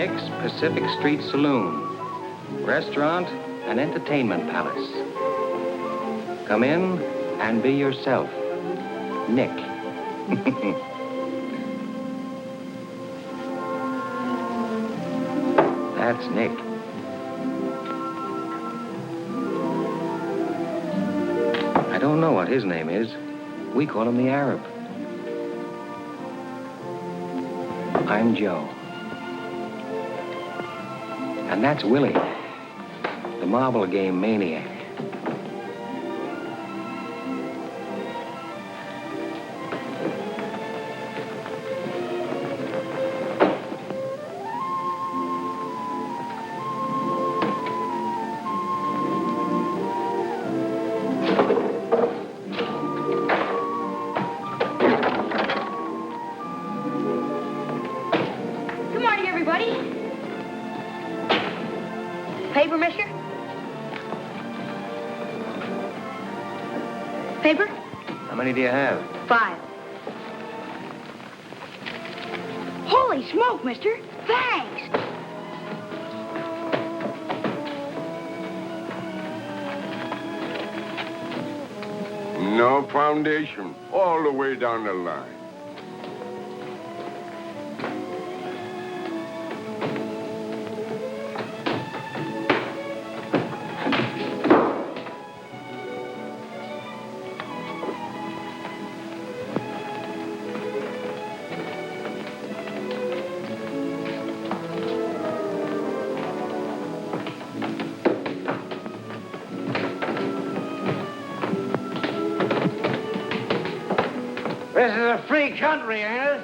Bendix Pacific Street Saloon, restaurant and entertainment palace. Come in and be yourself. Nick. That's Nick. I don't know what his name is. We call him the Arab. I'm Joe. And that's Willie, the marble game maniac. Paper, mister? Paper? How many do you have? 5. Holy smoke, mister. Thanks. No foundation, all the way down the line. This is a free country, ain't it?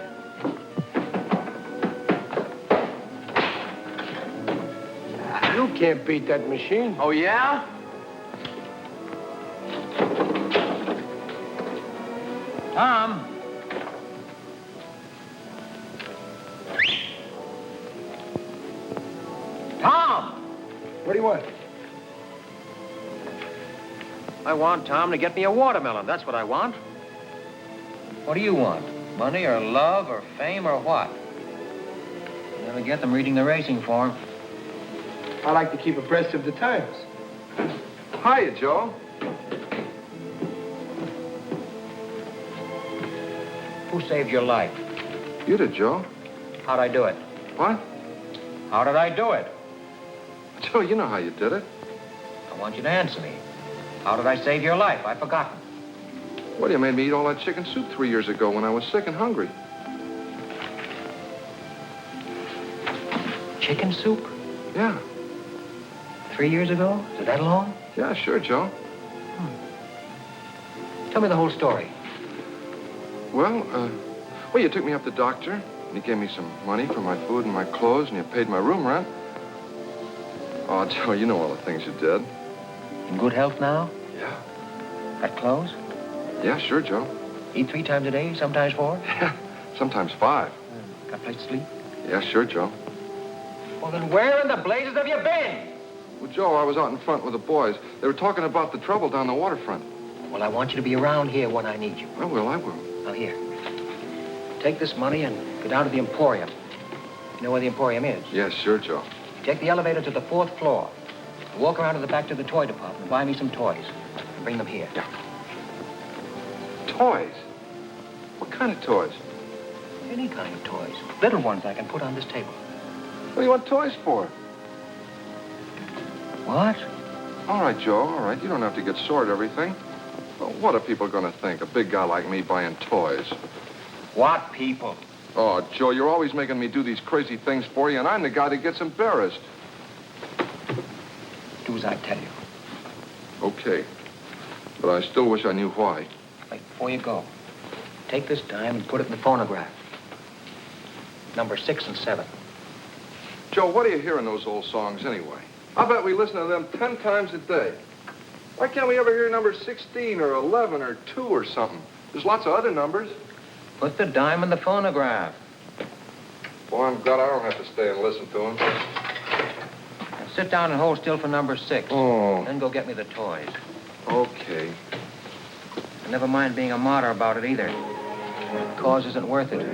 You can't beat that machine. Oh, yeah? Tom? Tom! What do you want? I want Tom to get me a watermelon. That's what I want. What do you want? Money or love or fame or what? You never get them reading the racing form. I like to keep abreast of the times. Hiya, Joe. Who saved your life? You did, Joe. How'd I do it? What? How did I do it? Joe, you know how you did it. I want you to answer me. How did I save your life? I've forgotten. Well, you made me eat all that chicken soup 3 years ago when I was sick and hungry. Chicken soup? Yeah. 3 years ago? Is it that long? Yeah, sure, Joe. Tell me the whole story. Well, you took me up to the doctor, and you gave me some money for my food and my clothes, and you paid my room rent. Oh, Joe, you know all the things you did. In good health now? Yeah. Got clothes? Yeah, sure, Joe. Eat 3 times a day, sometimes 4? Yeah, sometimes 5. Got a place to sleep? Yeah, sure, Joe. Well, then where in the blazes have you been? Well, Joe, I was out in front with the boys. They were talking about the trouble down the waterfront. Well, I want you to be around here when I need you. I will. Now, here. Take this money and go down to the Emporium. You know where the Emporium is? Yeah, sure, Joe. Take the elevator to the 4th floor. Walk around to the back to the toy department and buy me some toys. And bring them here. Yeah. Toys? What kind of toys? Any kind of toys. Little ones I can put on this table. What do you want toys for? What? All right, Joe, all right. You don't have to get sore at everything. Well, what are people going to think? A big guy like me buying toys. What people? Oh, Joe, you're always making me do these crazy things for you, and I'm the guy that gets embarrassed. Do as I tell you. Okay. But I still wish I knew why. Wait, before you go, take this dime and put it in the phonograph. Number 6 and 7. Joe, what do you hear in those old songs anyway? I bet we listen to them 10 times a day. Why can't we ever hear number 16 or 11 or 2 or something? There's lots of other numbers. Put the dime in the phonograph. Well, I'm glad I don't have to stay and listen to them. Now sit down and hold still for number 6. Oh. Then go get me the toys. Okay. And never mind being a martyr about it either. The cause isn't worth it.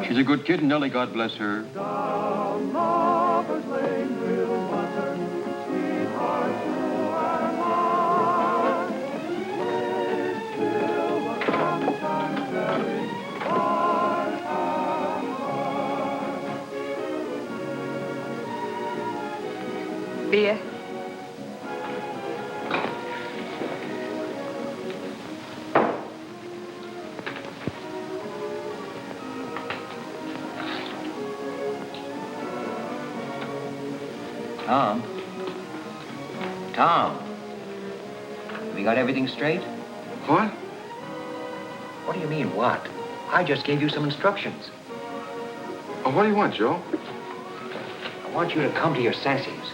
She's a good kid, Nellie, God bless her. Down Lover's Lane will wander, sweetheart, you and I. Wait till the sun shines very bright and bright. Beer? Tom? Tom? Have you got everything straight? What? What do you mean, what? I just gave you some instructions. Oh, what do you want, Joe? I want you to come to your senses.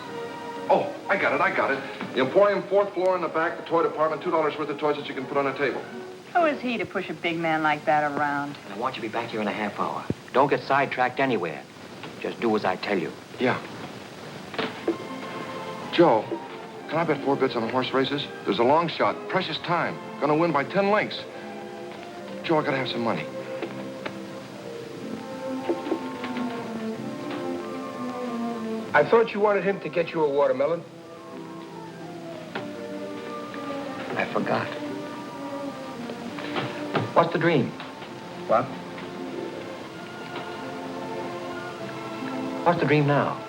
Oh, I got it. The Emporium, 4th floor in the back, the toy department, $2 worth of toys that you can put on a table. Who is he to push a big man like that around? And I want you to be back here in a half hour. Don't get sidetracked anywhere. Just do as I tell you. Yeah. Joe, can I bet 4 bits on the horse races? There's a long shot, precious time. Gonna win by 10 lengths. Joe, I gotta have some money. I thought you wanted him to get you a watermelon. I forgot. What's the dream? What? What's the dream now?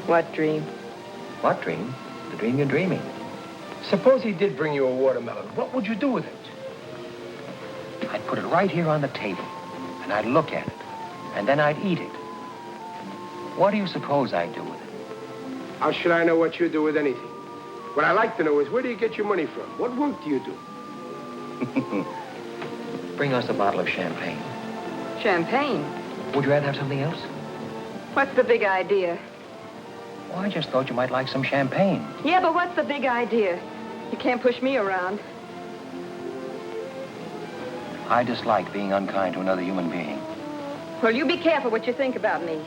What dream? What dream? The dream you're dreaming. Suppose he did bring you a watermelon. What would you do with it? I'd put it right here on the table, and I'd look at it, and then I'd eat it. What do you suppose I'd do with it? How should I know what you do with anything? What I'd like to know is, where do you get your money from? What work do you do? Bring us a bottle of champagne. Champagne? Would you rather have something else? What's the big idea? Well, I just thought you might like some champagne. Yeah, but what's the big idea? You can't push me around. I dislike being unkind to another human being. Well, you be careful what you think about me.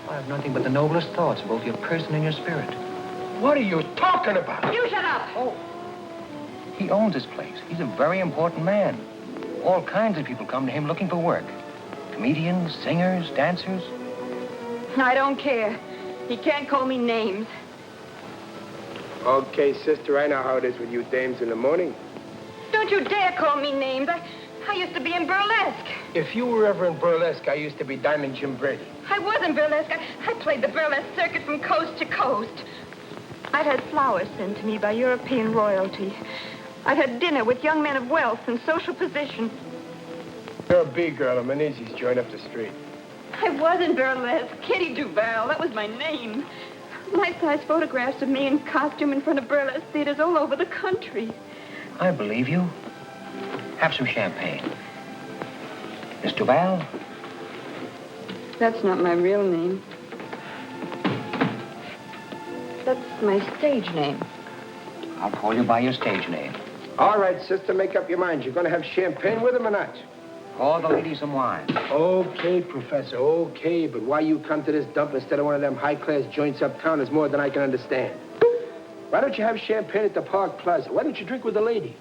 I have nothing but the noblest thoughts of both your person and your spirit. What are you talking about? You shut up! Oh, he owns this place. He's a very important man. All kinds of people come to him looking for work. Comedians, singers, dancers. I don't care. He can't call me names. Okay, sister, I know how it is with you dames in the morning. Don't you dare call me names. I used to be in burlesque. If you were ever in burlesque, I used to be Diamond Jim Brady. I was in burlesque. I played the burlesque circuit from coast to coast. I'd had flowers sent to me by European royalty. I'd had dinner with young men of wealth and social position. You're a B-girl at Menezes joint up the street. I was in burlesque. Kitty Duval, that was my name. Life-size photographs of me in costume in front of burlesque theaters all over the country. I believe you. Have some champagne. Miss Duval? That's not my real name. That's my stage name. I'll call you by your stage name. All right, sister, make up your mind. You're going to have champagne with him or not? Call the lady some wine. Okay, Professor, okay. But why you come to this dump instead of one of them high-class joints uptown is more than I can understand. Why don't you have champagne at the Park Plaza? Why don't you drink with the lady?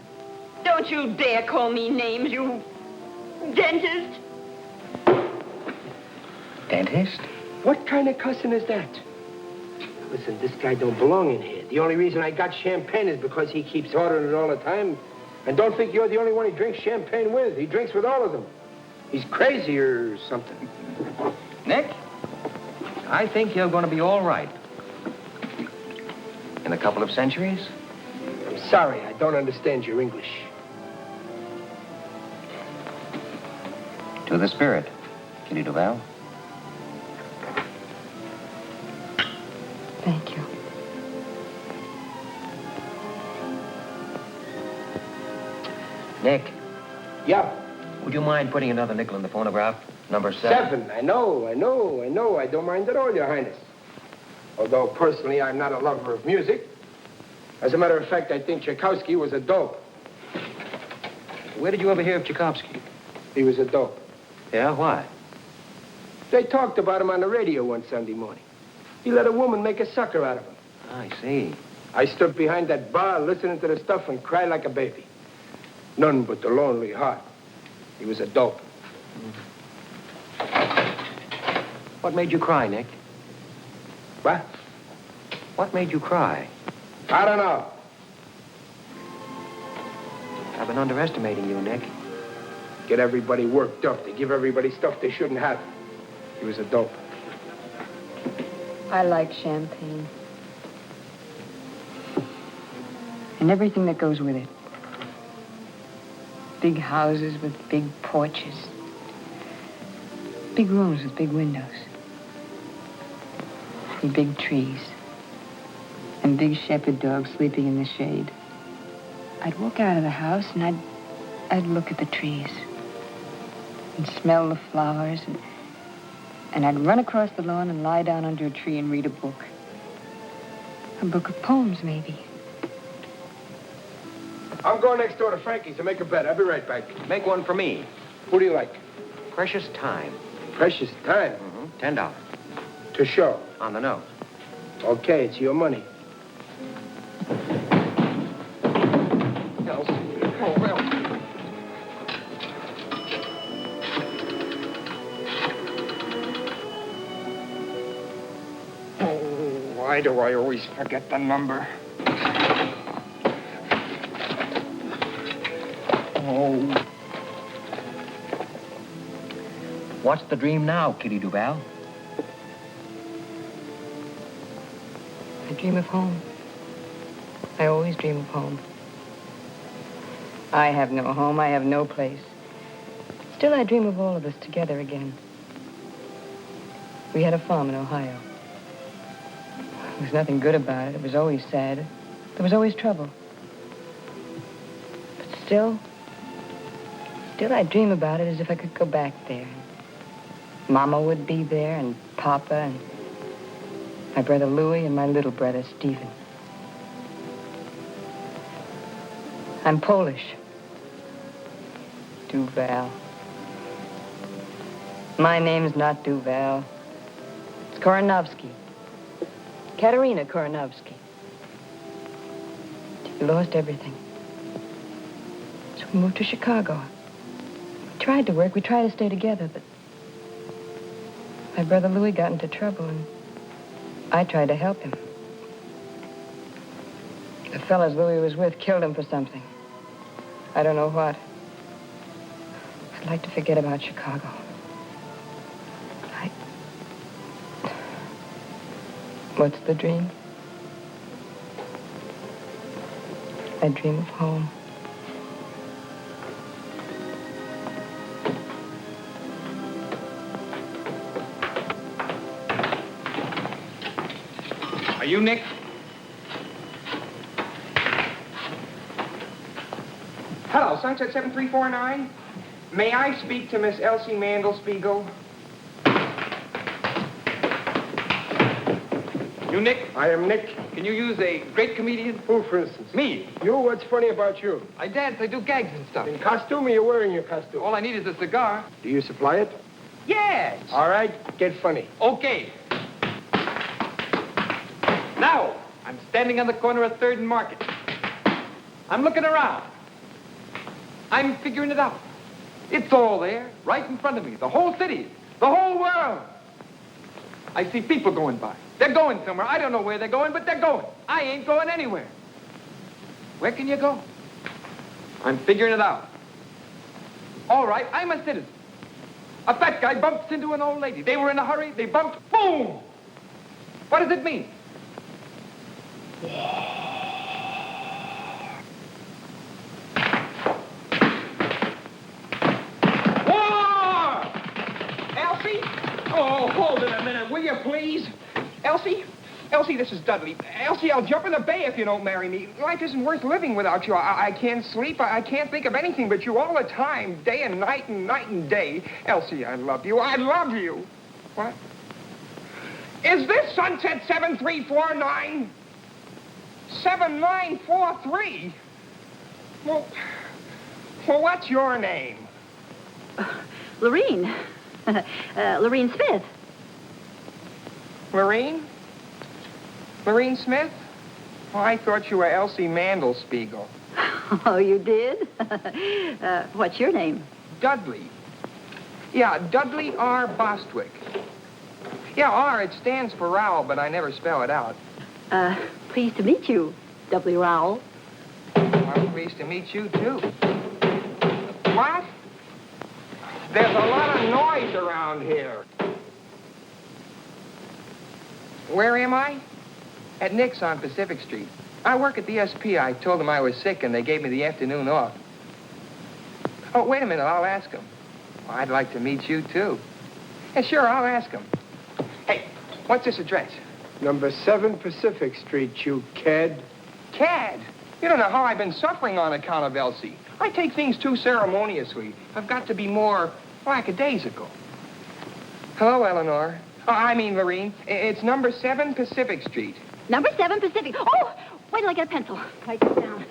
Don't you dare call me names, you dentist. Dentist? What kind of cussing is that? Listen, this guy don't belong in here. The only reason I got champagne is because he keeps ordering it all the time. And don't think you're the only one he drinks champagne with. He drinks with all of them. He's crazy or something. Nick, I think you're going to be all right. In a couple of centuries? I'm sorry, I don't understand your English. To the spirit, Kitty Duval. Thank you. Nick, Yeah. would you mind putting another nickel in the phonograph? Number 7. 7. I know. I don't mind at all, Your Highness. Although, personally, I'm not a lover of music. As a matter of fact, I think Tchaikovsky was a dope. Where did you ever hear of Tchaikovsky? He was a dope. Yeah, why? They talked about him on the radio one Sunday morning. He let a woman make a sucker out of him. I see. I stood behind that bar listening to the stuff and cried like a baby. None but the lonely heart. He was a dope. What made you cry, Nick? What? What made you cry? I don't know. I've been underestimating you, Nick. Get everybody worked up. They give everybody stuff they shouldn't have. He was a dope. I like champagne. And everything that goes with it. Big houses with big porches. Big rooms with big windows. And big trees. And big shepherd dogs sleeping in the shade. I'd walk out of the house and I'd look at the trees. And smell the flowers and I'd run across the lawn and lie down under a tree and read a book. A book of poems, maybe. I'm going next door to Frankie's to make a bet. I'll be right back. Make one for me. Who do you like? Precious time. Precious time. $10. To show. On the nose. Okay, it's your money. Why do I always forget the number? Oh. What's the dream now, Kitty Duval? I dream of home. I always dream of home. I have no home. I have no place. Still, I dream of all of us together again. We had a farm in Ohio. There was nothing good about it. It was always sad. There was always trouble. But still I dream about it as if I could go back there. Mama would be there, and Papa, and my brother Louie, and my little brother Stephen. I'm Polish. Duval. My name's not Duval. It's Koronovsky. Katerina Koronovsky. We lost everything. So we moved to Chicago. We tried to work. We tried to stay together, but my brother Louie got into trouble, and I tried to help him. The fellas Louie was with killed him for something. I don't know what. I'd like to forget about Chicago. What's the dream? I dream of home. Are you Nick? Hello, Sunset 7349. May I speak to Miss Elsie Mandelspiegel? You Nick? I am Nick. Can you use a great comedian? Who, for instance? Me. You? What's funny about you? I dance, I do gags and stuff. In costume or you're wearing your costume? All I need is a cigar. Do you supply it? Yes. All right, get funny. Okay. Now, I'm standing on the corner of 3rd and Market. I'm looking around. I'm figuring it out. It's all there, right in front of me. The whole city, the whole world. I see people going by. They're going somewhere. I don't know where they're going, but they're going. I ain't going anywhere. Where can you go? I'm figuring it out. All right, I'm a citizen. A fat guy bumps into an old lady. They were in a hurry. They bumped. Boom! What does it mean? War! Elsie? Oh, hold it a minute, will you, please? Elsie? Elsie, this is Dudley. Elsie, I'll jump in the bay if you don't marry me. Life isn't worth living without you. I can't sleep. I can't think of anything but you all the time, day and night and day. Elsie, I love you. I love you. What? Is this Sunset 7349? 7943? Well, what's your name? Lorene. Lorene Smith. Lorene? Lorene Smith? Oh, I thought you were Elsie Mandelspiegel. Oh, you did? What's your name? Dudley. Yeah, Dudley R. Bostwick. Yeah, R, it stands for Rowell, but I never spell it out. Pleased to meet you, W. Rowell. I'm pleased to meet you, too. What? There's a lot of noise around here. Where am I? At Nick's on Pacific Street. I work at the SP. I told them I was sick, and they gave me the afternoon off. Oh, wait a minute. I'll ask them. Well, I'd like to meet you, too. Yeah, sure, I'll ask them. Hey, what's this address? Number 7 Pacific Street, you cad. Cad? You don't know how I've been suffering on account of Elsie. I take things too ceremoniously. I've got to be more lackadaisical. Hello, Eleanor. Oh, I mean, Lorene. It's number 7 Pacific Street. Number 7 Pacific. Oh, wait till I get a pencil. Write this down.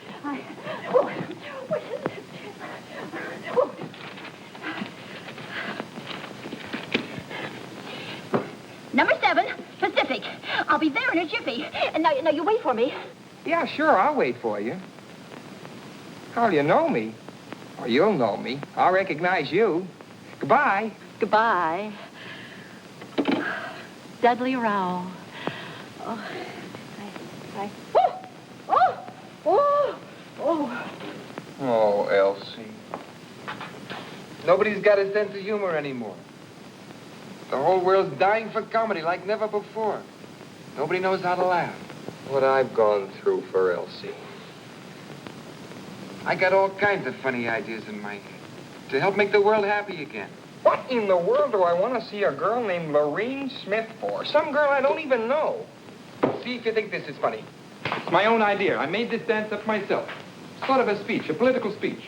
Number 7 Pacific. I'll be there in a jiffy. And now you wait for me. Yeah, sure, I'll wait for you. How'll you know me? Or you'll know me. I'll recognize you. Goodbye. Goodbye. Dudley Rowell. Oh, I. Oh. Oh, Elsie. Nobody's got a sense of humor anymore. The whole world's dying for comedy like never before. Nobody knows how to laugh. What I've gone through for Elsie. I got all kinds of funny ideas in my head to help make the world happy again. What in the world do I want to see a girl named Lorene Smith for? Some girl I don't even know. See if you think this is funny. It's my own idea. I made this dance up myself. Sort of a speech, a political speech.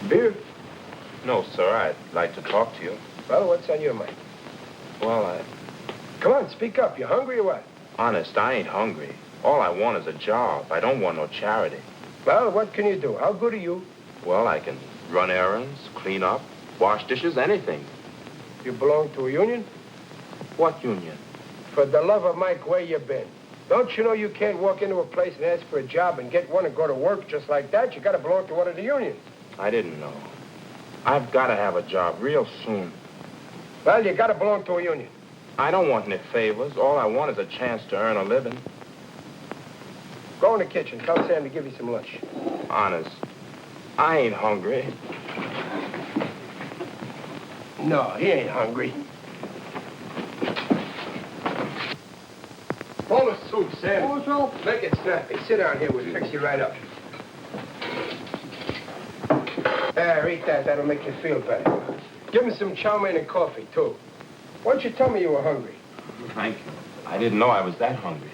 Beer? No, sir. I'd like to talk to you. Well, what's on your mind? Well, Come on, speak up. You hungry or what? honest, I ain't hungry. All I want is a job. I don't want no charity. Well, what can you do? How good are you? Well, I can run errands, clean up, wash dishes, anything. You belong to a union? What union? For the love of Mike, where you been? Don't you know you can't walk into a place and ask for a job and get one and go to work just like that? You got to belong to one of the unions. I didn't know. I've got to have a job real soon. Well, you got to belong to a union. I don't want any favors. All I want is a chance to earn a living. Go in the kitchen. Tell Sam to give you some lunch. Honest, I ain't hungry. No, he ain't hungry. Bowl of soup, Sam. Oh, so Make it snappy. Sit down here. We'll fix you right up. There, eat that. That'll make you feel better. Give him some chow mein and coffee, too. Why don't you tell me you were hungry? Thank you. I didn't know I was that hungry.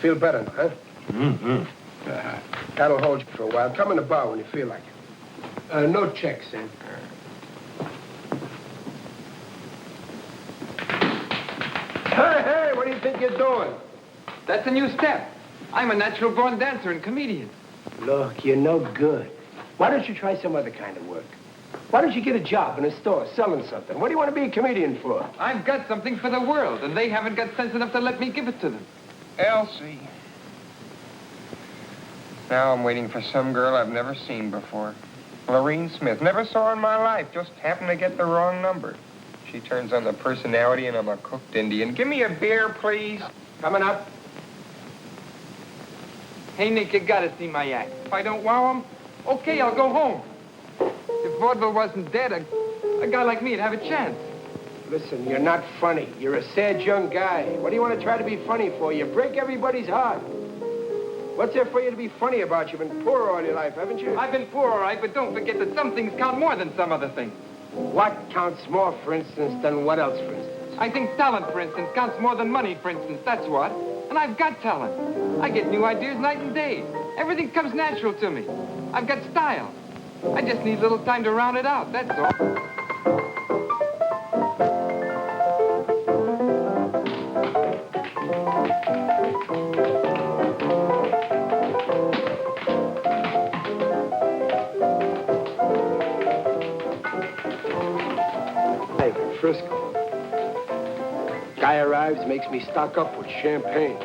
Feel better now, huh? Mm-hmm. That'll hold you for a while. Come in the bar when you feel like it. No checks, Sam. Hey, what do you think you're doing? That's a new step. I'm a natural-born dancer and comedian. Look, you're no good. Why don't you try some other kind of work? Why don't you get a job in a store selling something? What do you want to be a comedian for? I've got something for the world, and they haven't got sense enough to let me give it to them. Elsie. Now I'm waiting for some girl I've never seen before. Lorene Smith. Never saw her in my life. Just happened to get the wrong number. She turns on the personality and I'm a cooked Indian. Give me a beer, please. Coming up. Hey, Nick, you gotta see my act. If I don't wow him, okay, I'll go home. If vaudeville wasn't dead, a guy like me'd have a chance. Listen, you're not funny. You're a sad young guy. What do you want to try to be funny for? You break everybody's heart. What's there for you to be funny about? You've been poor all your life, haven't you? I've been poor, all right, but don't forget that some things count more than some other things. What counts more, for instance, than what else, for instance? I think talent, for instance, counts more than money, for instance. That's what. And I've got talent. I get new ideas night and day. Everything comes natural to me. I've got style. I just need a little time to round it out, that's all. Frisco. Guy arrives, makes me stock up with champagne.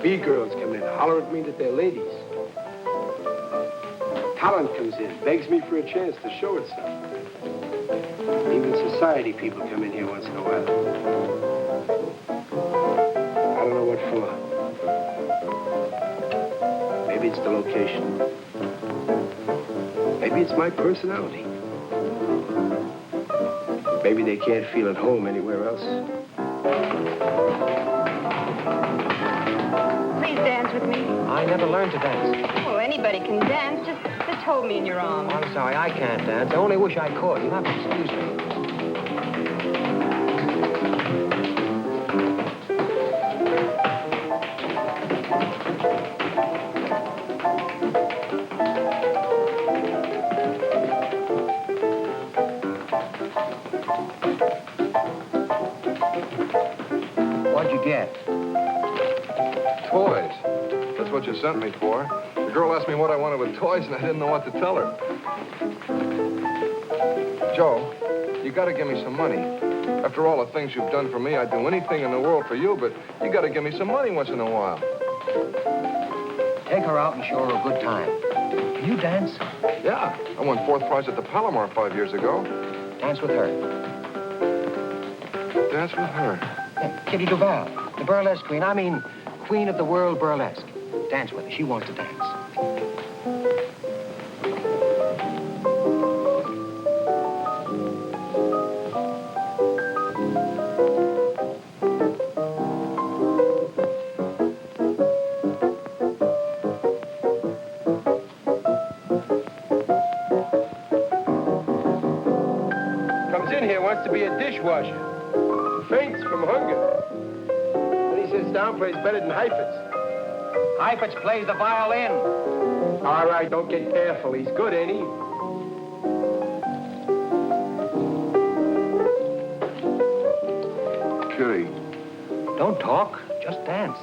B-girls come in, holler at me that they're ladies. Talent comes in, begs me for a chance to show itself. Even society people come in here once in a while. I don't know what for. Maybe it's the location. Maybe it's my personality. Maybe they can't feel at home anywhere else. Please dance with me. I never learned to dance. Well, anybody can dance. Just hold me in your arms. I'm sorry, I can't dance. I only wish I could. You'll have to excuse me. What'd you get? Toys. That's what you sent me for. The girl asked me what I wanted with toys, and I didn't know what to tell her. Joe, you gotta give me some money. After all the things you've done for me, I'd do anything in the world for you, but you gotta give me some money once in a while. Take her out and show her a good time. Can you dance? Yeah, I won 4th prize at the Palomar 5 years ago. Dance with her. Dance with her. Yeah, Kitty Duval, the burlesque queen. I mean, queen of the world burlesque. Dance with her. She wants to dance. Comes in here, wants to be a dishwasher. Faints from hunger. Then he sits down, plays better than Heifetz. Heifetz plays the violin. All right, don't get careful. He's good, ain't he? Kitty. Don't talk, just dance.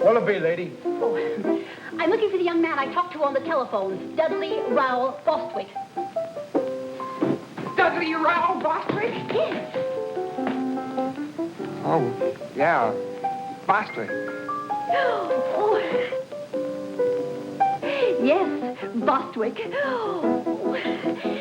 What'll it be, lady? Oh, I'm looking for the young man I talked to on the telephone, Dudley Rowell Bostwick. Dudley Rowell Bostwick? Yes. Oh, yeah. Bostwick. Oh. Yes, Bostwick.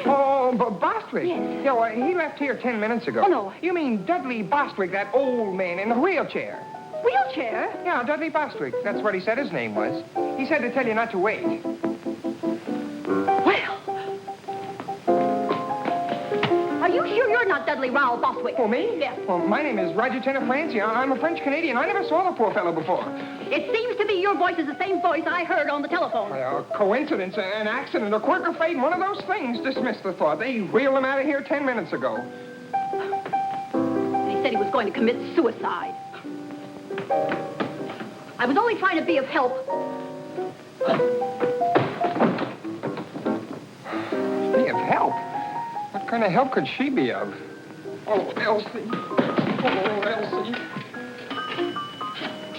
Oh, Bostwick? Yes. Yeah, well, he left here 10 minutes ago. Oh, no. You mean Dudley Bostwick, that old man in the wheelchair? Wheelchair? Yeah, Dudley Bostwick. That's what he said his name was. He said to tell you not to wait. Well. Are you sure you're not Dudley Rowell Bostwick? Oh, me? Yes. Well, my name is Roger Tenafranci. I'm a French-Canadian. I never saw the poor fellow before. It seems to me your voice is the same voice I heard on the telephone. A coincidence, an accident, a quirk of fate, one of those things. Dismiss the thought. They wheeled him out of here 10 minutes ago. And he said he was going to commit suicide. I was only trying to be of help. Be of help? What kind of help could she be of? Oh, Elsie. Oh, Elsie.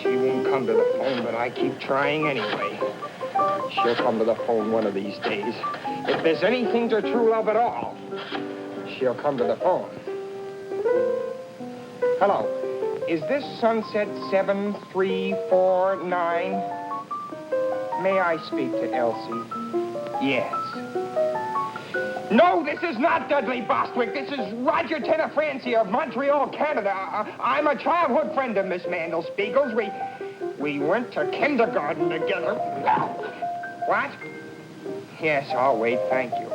She won't come to the phone, but I keep trying anyway. She'll come to the phone one of these days. If there's anything to true love at all, she'll come to the phone. Hello. Is this Sunset 7349? May I speak to Elsie? Yes. No, this is not Dudley Bostwick. This is Roger Tenafranci of Montreal, Canada. I'm a childhood friend of Miss Mandelspiegel's. We went to kindergarten together. What? Yes, I'll wait, thank you.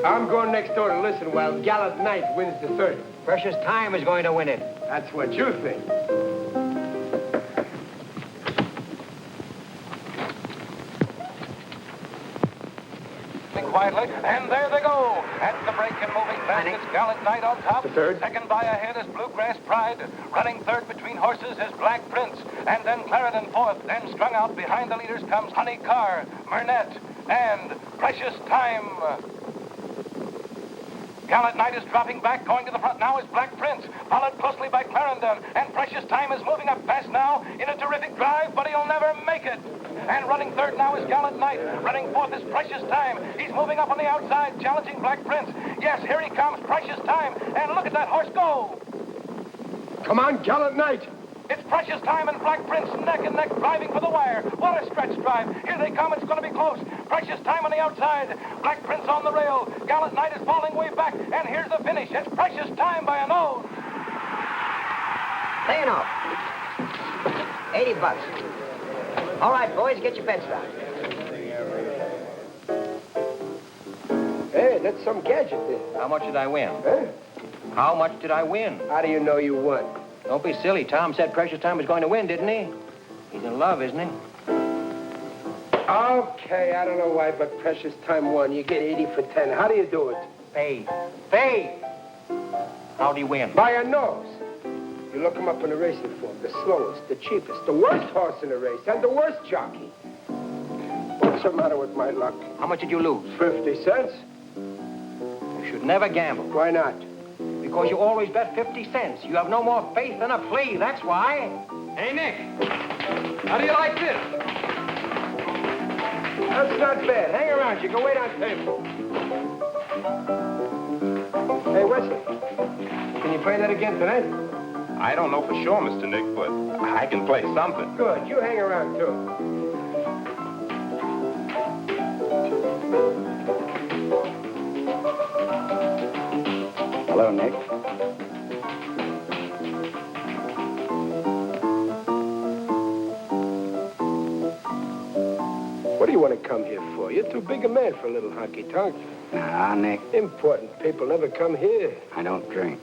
I'm going next door to listen while Gallant Knight wins the 30. Precious Time is going to win it. That's what you think. Quietly, and there they go. At the break and moving fast is Gallant Knight on top. The third. Second by ahead is Bluegrass Pride. Running third between horses is Black Prince. And then Clarendon fourth. Then strung out behind the leaders comes Honey Carr, Murnett, and Precious Time. Gallant Knight is dropping back, going to the front now is Black Prince, followed closely by Clarendon, and Precious Time is moving up fast now in a terrific drive, but he'll never make it. And running third now is Gallant Knight. Running fourth is Precious Time. He's moving up on the outside, challenging Black Prince. Yes, here he comes, Precious Time, and look at that horse go. Come on, Gallant Knight. It's Precious Time and Black Prince neck and neck driving for the wire. What a stretch drive. Here they come. It's going to be close. Precious Time on the outside. Black Prince on the rail. Gallant Knight is falling way back. And here's the finish. It's Precious Time by a nose. Pay enough. $80. All right, boys, get your bets down. Hey, that's some gadget there. How much did I win? Huh? How much did I win? How do you know you won? Don't be silly. Tom said Precious Time was going to win, didn't he? He's in love, isn't he? Okay, I don't know why, but Precious Time won. You get 80 for 10. How do you do it? Fade. Fade. How'd he win? By a nose. You look him up in the racing form. The slowest, the cheapest, the worst horse in the race, and the worst jockey. What's the matter with my luck? How much did you lose? 50 cents. You should never gamble. Why not? Because you always bet 50 cents. You have no more faith than a flea, that's why. Hey, Nick, how do you like this? That's not bad. Hang around. You can wait on table. Hey, Wesley, can you play that again tonight? I don't know for sure, Mr. Nick, but I can play something. Good. You hang around, too. Hello, Nick. What do you want to come here for? You're too big a man for a little honky-tonk. Nah, Nick, Important people never come here. I don't drink.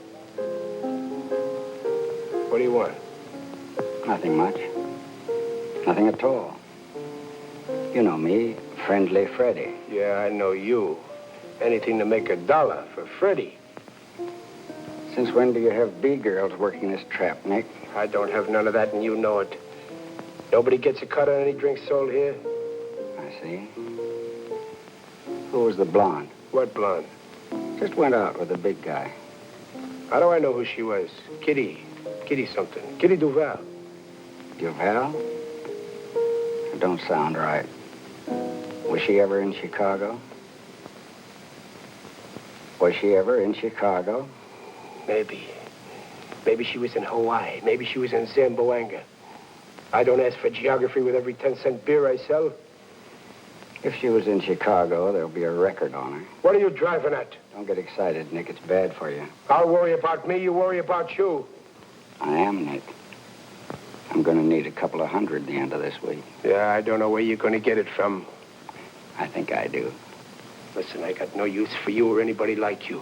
What do you want? Nothing much. Nothing at all. You know me, Friendly Freddie. Yeah, I know you. Anything to make $1 for Freddie. Since when do you have B-girls working this trap, Nick? I don't have none of that, and you know it. Nobody gets a cut on any drinks sold here. I see. Who was the blonde? What blonde? Just went out with the big guy. How do I know who she was? Kitty something. Kitty Duval. Duval? It don't sound right. Was she ever in Chicago? Was she ever in Chicago? Maybe. Maybe she was in Hawaii. Maybe she was in Zamboanga. I don't ask for geography with every 10-cent beer I sell. If she was in Chicago, there'll be a record on her. What are you driving at? Don't get excited, Nick. It's bad for you. I'll worry about me. You worry about you. I am, Nick. I'm going to need a couple of hundred at the end of this week. Yeah, I don't know where you're going to get it from. I think I do. Listen, I got no use for you or anybody like you.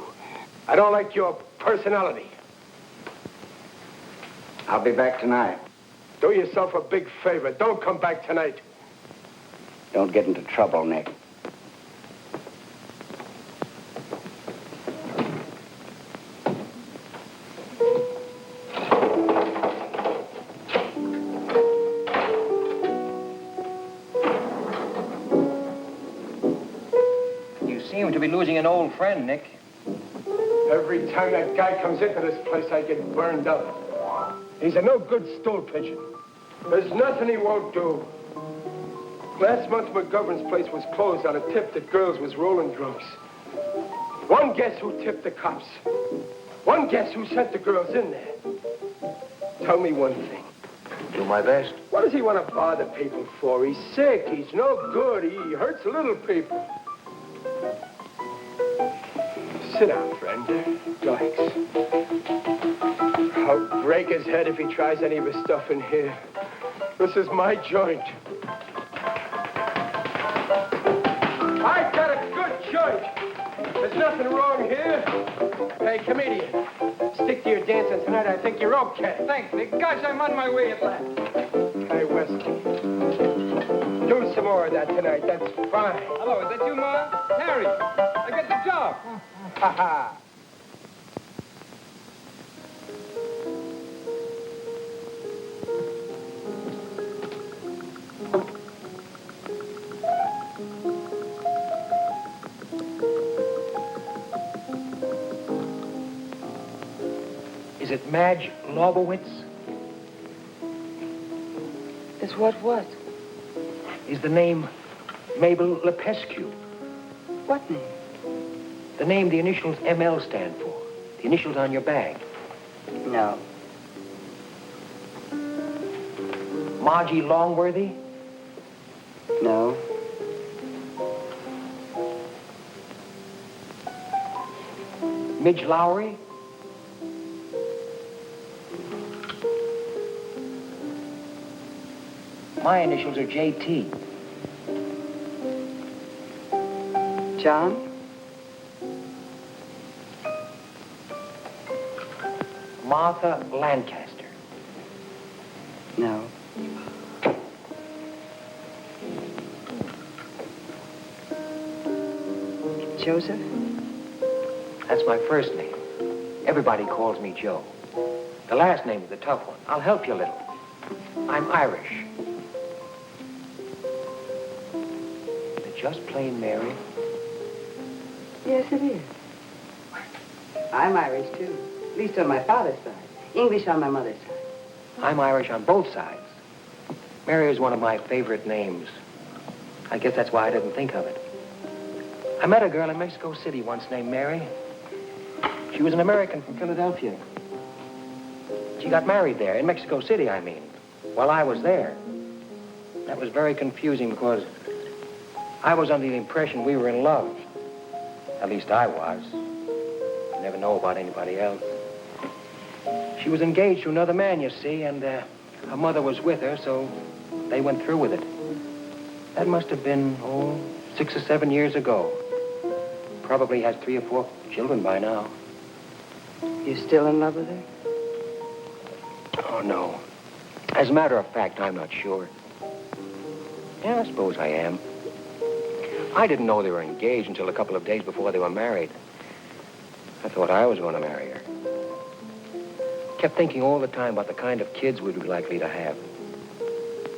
I don't like your personality. I'll be back tonight. Do yourself a big favor. Don't come back tonight. Don't get into trouble, Nick. You seem to be losing an old friend, Nick. Every time that guy comes into this place, I get burned up. He's a no-good stool pigeon. There's nothing he won't do. Last month, McGovern's place was closed on a tip that girls was rolling drunks. One guess who tipped the cops. One guess who sent the girls in there. Tell me one thing. Do my best. What does he want to bother people for? He's sick. He's no good. He hurts little people. Sit down, friend. Relax. I'll break his head if he tries any of his stuff in here. This is my joint. I've got a good joint. There's nothing wrong here. Hey, comedian, stick to your dancing tonight. I think you're okay. Thanks, Nick. Gosh, I'm on my way at last. Hey, Wesley, do some more of that tonight. That's fine. Hello, is that you, Ma? Harry, I got the job. Ha ha. Is it Madge Lobowitz? Is what? Is the name Mabel Lepescu? What name? The name the initials ML stand for. The initials on your bag. No. Margie Longworthy? No. Midge Lowry? My initials are JT. John? Martha Lancaster. No. Joseph? That's my first name. Everybody calls me Joe. The last name is the tough one. I'll help you a little. I'm Irish. Is it just plain Mary? Yes, it is. I'm Irish, too. At least on my father's side. English on my mother's side. I'm Irish on both sides. Mary is one of my favorite names. I guess that's why I didn't think of it. I met a girl in Mexico City once named Mary. She was an American from Philadelphia. She got married there, in Mexico City, I mean, while I was there. That was very confusing because I was under the impression we were in love. At least I was. I never know about anybody else. She was engaged to another man, you see, and her mother was with her, so they went through with it. That must have been, 6 or 7 years ago. Probably has 3 or 4 children by now. You still in love with her? Oh, no. As a matter of fact, I'm not sure. Yeah, I suppose I am. I didn't know they were engaged until a couple of days before they were married. I thought I was going to marry her. Kept thinking all the time about the kind of kids we'd be likely to have.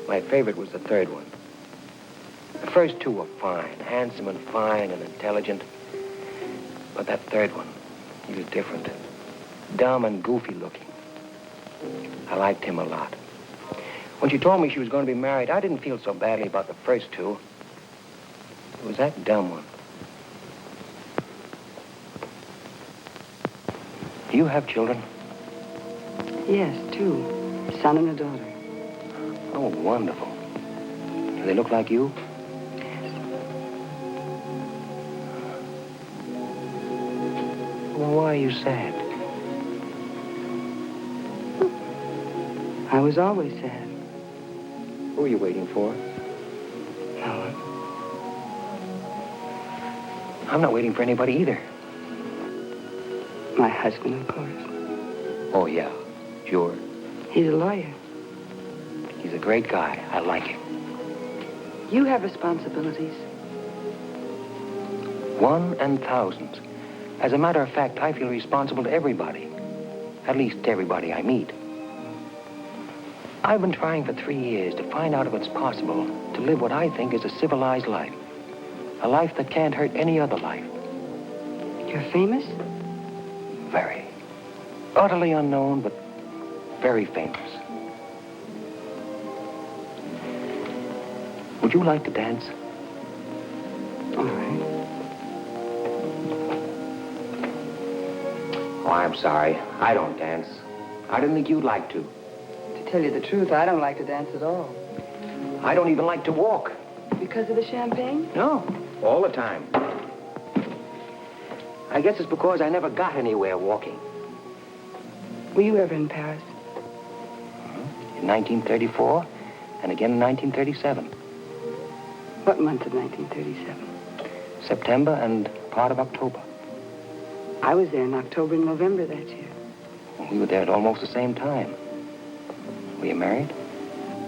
My favorite was the third one. The first 2 were fine, handsome and fine and intelligent. But that third one, he was different. Dumb and goofy looking. I liked him a lot. When she told me she was going to be married, I didn't feel so badly about the first 2. It was that dumb one. Do you have children? Yes, 2. A son and a daughter. Oh, wonderful. Do they look like you? Well, why are you sad? I was always sad. Who are you waiting for? No one. I'm not waiting for anybody either. My husband, of course. Oh, yeah, sure. He's a lawyer. He's a great guy. I like him. You have responsibilities. 1 and thousands. As a matter of fact, I feel responsible to everybody. At least everybody I meet. I've been trying for 3 years to find out if it's possible to live what I think is a civilized life. A life that can't hurt any other life. You're famous? Very. Utterly unknown, but very famous. Would you like to dance? All right. Oh, I'm sorry. I don't dance. I didn't think you'd like to. To tell you the truth, I don't like to dance at all. I don't even like to walk. Because of the champagne? No, all the time. I guess it's because I never got anywhere walking. Were you ever in Paris? In 1934, and again in 1937. What month of 1937? September and part of October. I was there in October and November that year. We were there at almost the same time. Were you married?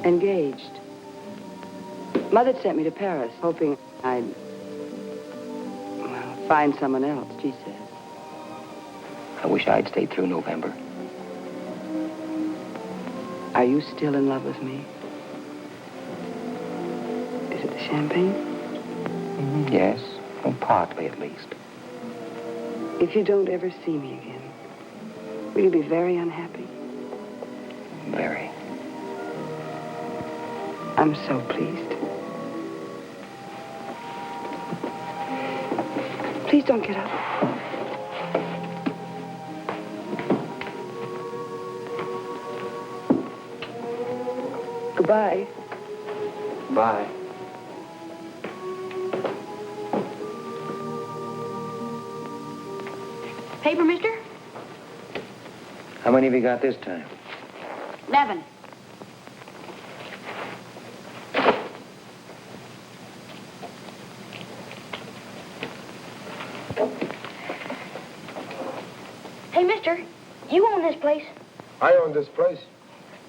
Engaged. Mother sent me to Paris, hoping I'd, well, find someone else, she says. I wish I'd stayed through November. Are you still in love with me? Is it the champagne? Yes, well, partly at least. If you don't ever see me again, will you be very unhappy? Very. I'm so pleased. Please don't get up. Goodbye. Bye. Paper, mister? How many have you got this time? 11. Hey, mister, you own this place. I own this place.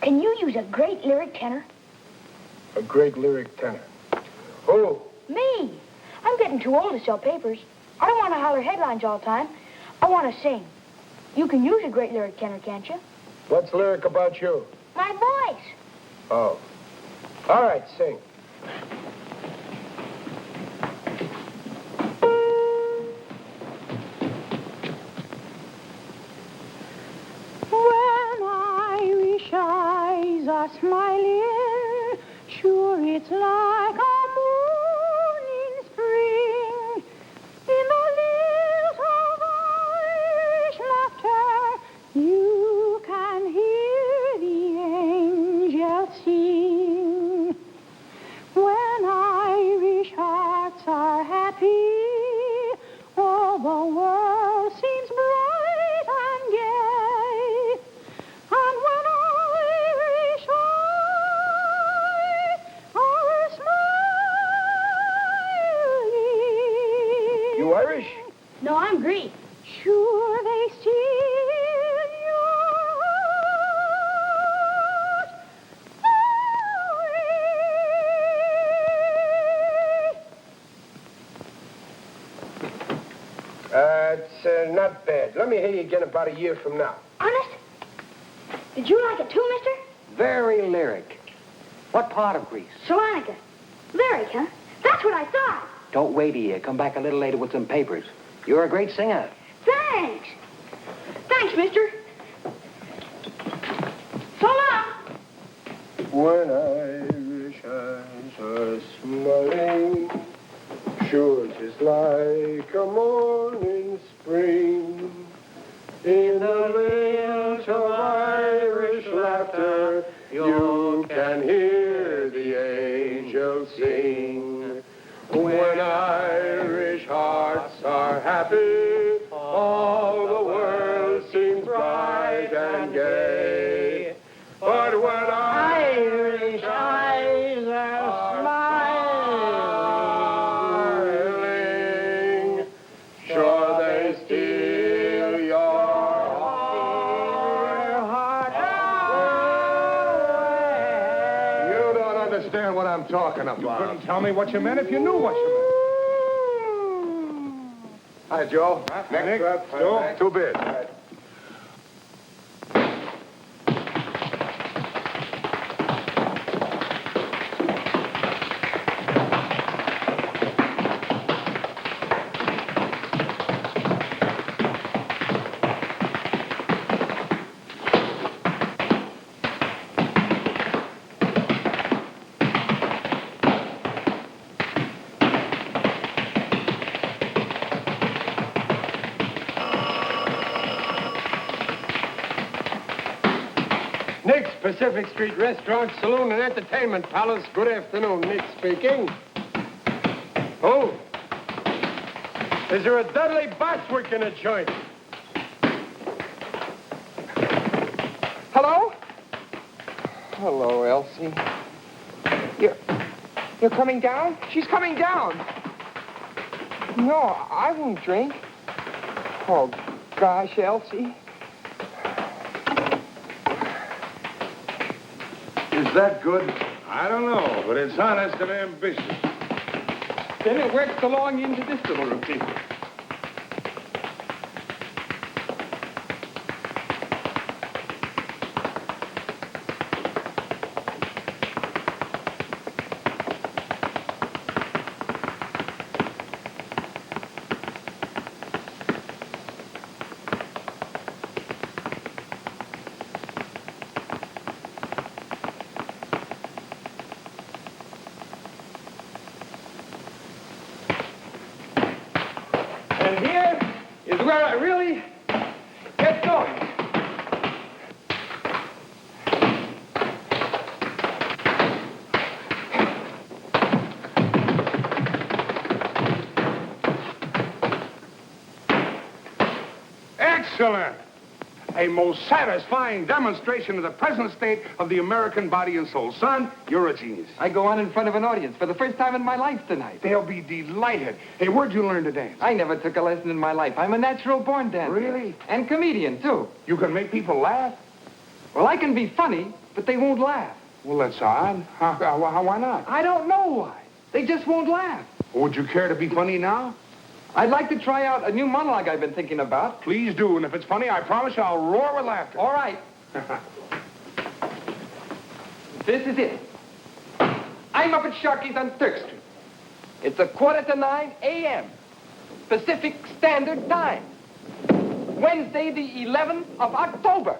Can you use a great lyric tenor? A great lyric tenor. Who? Me. I'm getting too old to sell papers. I don't want to holler headlines all the time. I want to sing. You can use a great lyric tenor, can't you? What's lyric about you? My voice. Oh. All right, sing. When Irish eyes are smiling, sure it's like a moon in spring. In the lilt of Irish laughter, you can hear the angels sing. When Irish hearts are happy, all the world seems bright and gay. And when Irish eyes are smiling. You Irish? No, I'm Greek. Sure they steal your heart. It's not bad. Let me hear you again about a year from now. Honest? Did you like it too, mister? Very lyric. What part of Greece? Salonica. Lyric, huh? That's what I thought. Don't wait a year. Come back a little later with some papers. You're a great singer. Thanks. Thanks, mister. So long. When Irish eyes are smiling, sure it's like a morning spring. In the lilt of Irish laughter, you can hear the angels sing. When Irish hearts are happy, all the world seems bright and gay. But when Irish eyes are smiling, sure they steal your heart away. You don't understand what I'm talking about. You couldn't tell me what you meant if you knew what you meant. Hi, Joe. Nick, Joe. Two bids. Nick's Pacific Street Restaurant, Saloon, and Entertainment Palace. Good afternoon, Nick speaking. Oh, is there a Dudley Bostwick in the joint? Hello? Hello, Elsie. You're coming down? She's coming down. No, I won't drink. Oh, gosh, Elsie. Is that good? I don't know, but it's honest and ambitious. Then it works along into this little routine. And here is where I really get going. Excellent! A most satisfying demonstration of the present state of the American body and soul. Son, you're a genius. I go on in front of an audience for the first time in my life tonight. They'll be delighted. Hey, where'd you learn to dance? I never took a lesson in my life. I'm a natural-born dancer. Really? And comedian, too. You can make people laugh? Well, I can be funny, but they won't laugh. Well, that's odd. Why not? I don't know why. They just won't laugh. Would you care to be funny now? I'd like to try out a new monologue I've been thinking about. Please do, and if it's funny, I promise you I'll roar with laughter. All right. This is it. I'm up at Sharky's on Turk Street. It's 8:45 a.m. Pacific Standard Time. Wednesday, the 11th of October.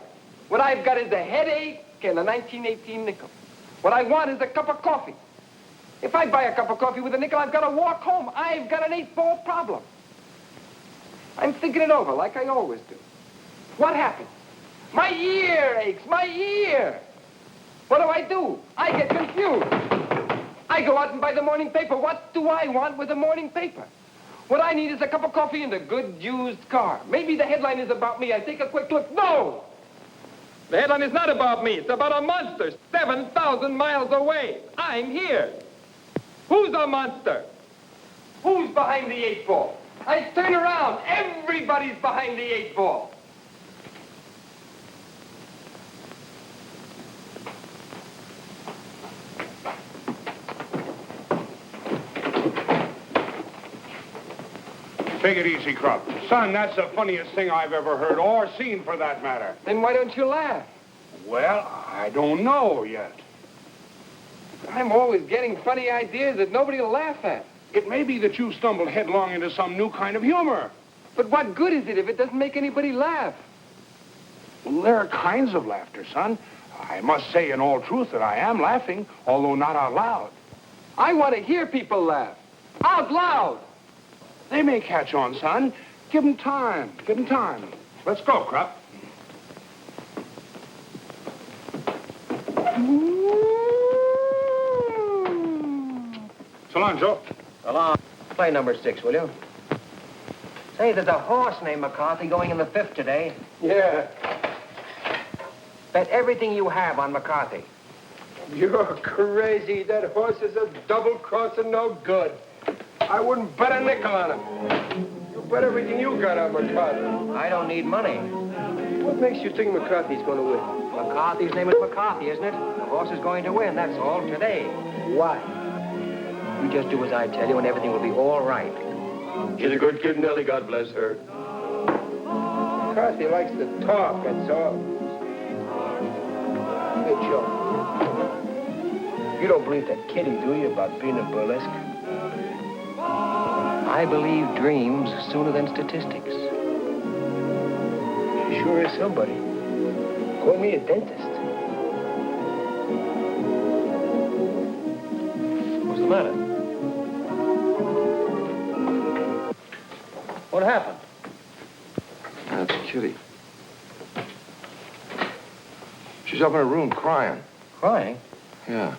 What I've got is a headache and a 1918 nickel. What I want is a cup of coffee. If I buy a cup of coffee with a nickel, I've got to walk home. I've got an 8-ball problem. I'm thinking it over like I always do. What happens? My ear aches, my ear. What do? I get confused. I go out and buy the morning paper. What do I want with the morning paper? What I need is a cup of coffee and a good used car. Maybe the headline is about me. I take a quick look. No! The headline is not about me. It's about a monster 7,000 miles away. I'm here. Who's a monster? Who's behind the 8-ball? I turn around. Everybody's behind the 8-ball. Take it easy, Crop. Son, that's the funniest thing I've ever heard, or seen for that matter. Then why don't you laugh? Well, I don't know yet. I'm always getting funny ideas that nobody will laugh at. It may be that you stumbled headlong into some new kind of humor. But what good is it if it doesn't make anybody laugh? Well, there are kinds of laughter, son. I must say in all truth that I am laughing, although not out loud. I want to hear people laugh. Out loud. They may catch on, son. Give them time. Give them time. Let's go, Crop. So long, Joe. So long. Play number 6, will you? Say, there's a horse named McCarthy going in the 5th today. Yeah. Bet everything you have on McCarthy. You're crazy. That horse is a double-crossing no good. I wouldn't bet a nickel on him. You bet everything you got on McCarthy. I don't need money. What makes you think McCarthy's going to win? McCarthy's name is McCarthy, isn't it? The horse is going to win, that's all, today. Why? You just do as I tell you and everything will be all right. She's a good kid, Nellie, God bless her. McCarthy likes to talk, that's all. Hey, Joe. You don't believe that kiddie, do you, about being a burlesque? I believe dreams sooner than statistics. She sure is somebody. Call me a dentist. What's the matter? What happened? That's Kitty. She's up in her room crying. Crying? Yeah.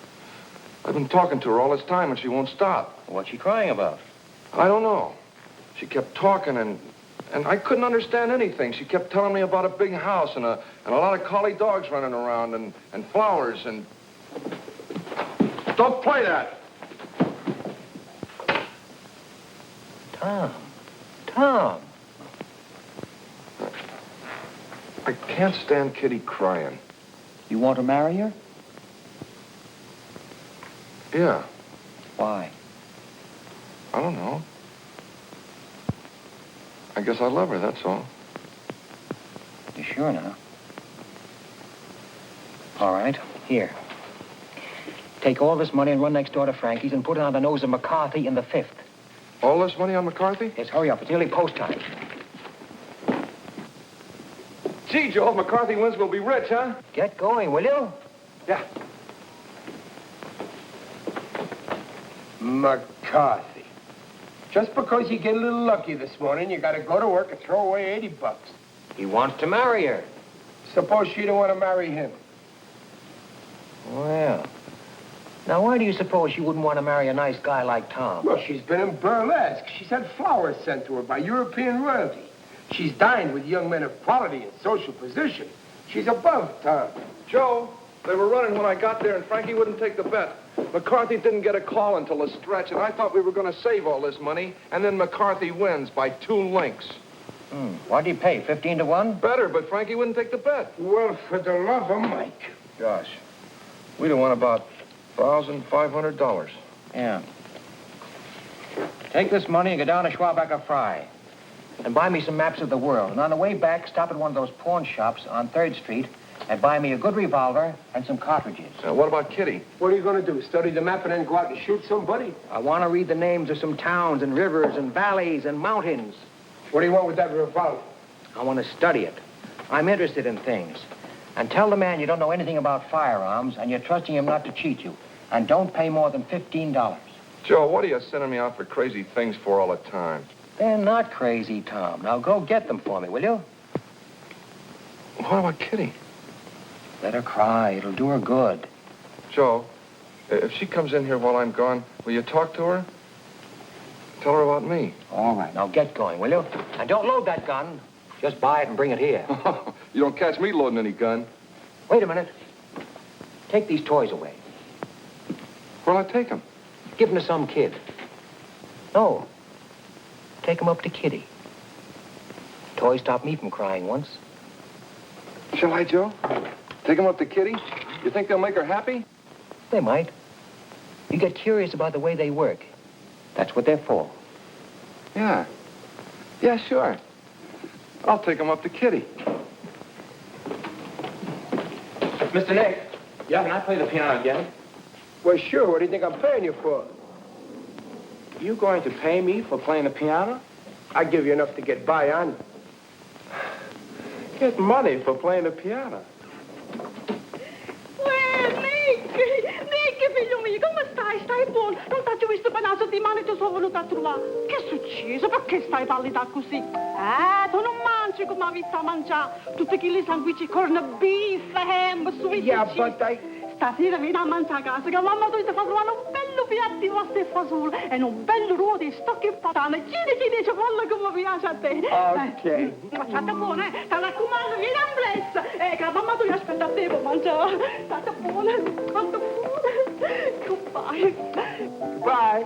I've been talking to her all this time, and she won't stop. What's she crying about? I don't know. She kept talking, and I couldn't understand anything. She kept telling me about a big house and a lot of collie dogs running around and flowers and... Don't play that! Tom. I can't stand Kitty crying. You want to marry her? Yeah. Why? I don't know. I guess I love her, that's all. You sure now? All right, here. Take all this money and run next door to Frankie's and put it on the nose of McCarthy in the 5th. All this money on McCarthy? Yes, hurry up. It's nearly post time. Gee, Joe, if McCarthy wins, we'll be rich, huh? Get going, will you? Yeah. McCarthy. Just because you get a little lucky this morning, you got to go to work and throw away $80. He wants to marry her. Suppose she don't want to marry him. Well, now why do you suppose she wouldn't want to marry a nice guy like Tom? Well, she's been in burlesque. She's had flowers sent to her by European royalty. She's dined with young men of quality and social position. She's above Tom. Joe, they were running when I got there, and Frankie wouldn't take the bet. McCarthy didn't get a call until the stretch, and I thought we were going to save all this money, and then McCarthy wins by 2 links. What do you pay, 15 to 1? Better, but Frankie wouldn't take the bet. Well, for the love of Mike. Gosh, we'd have won about $1,500. Yeah. Take this money and go down to Schwabacher Fry. And buy me some maps of the world. And on the way back, stop at one of those pawn shops on 3rd Street and buy me a good revolver and some cartridges. What about Kitty? What are you going to do, study the map and then go out and shoot somebody? I want to read the names of some towns and rivers and valleys and mountains. What do you want with that revolver? I want to study it. I'm interested in things. And tell the man you don't know anything about firearms and you're trusting him not to cheat you. And don't pay more than $15. Joe, what are you sending me out for crazy things for all the time? They're not crazy, Tom. Now go get them for me, will you? What about Kitty? Let her cry. It'll do her good. Joe, if she comes in here while I'm gone, will you talk to her? Tell her about me. All right. Now get going, will you? And don't load that gun. Just buy it and bring it here. You don't catch me loading any gun. Wait a minute. Take these toys away. Where'll I take them? Give them to some kid. No. Take them up to Kitty. Toys stopped me from crying once. Shall I, Joe? Take them up to Kitty? You think they'll make her happy? They might. You get curious about the way they work. That's what they're for. Yeah. Yeah, sure. I'll take them up to Kitty. Mr. Nick. Yeah? Can I play the piano again? Well, sure. What do you think I'm paying you for? You going to pay me for playing the piano? I give you enough to get by on. Get money for playing the piano. Nick, figlio mio, come stai? Stai buono? Non t'ho visto per una settimana e ti sono venuta a trovare. Che è successo? Perché stai pallida così? Tu non mangi come avevi a mangiare. Tutti quei sandwich, corn beef, ham, sweet Yeah, but Stasera vieni a mangiare a casa, che mamma tu ti fa trovare un bello piatto di pasta e fagioli e un bello ruolo di stocchi e patane. Giri, cipolla come piace a te. Ok. Facciate buono, Ti raccomando, vieni a bless. Che mamma tu ti aspetta a te per mangiare. State buone, quanto buone. Goodbye. Bye.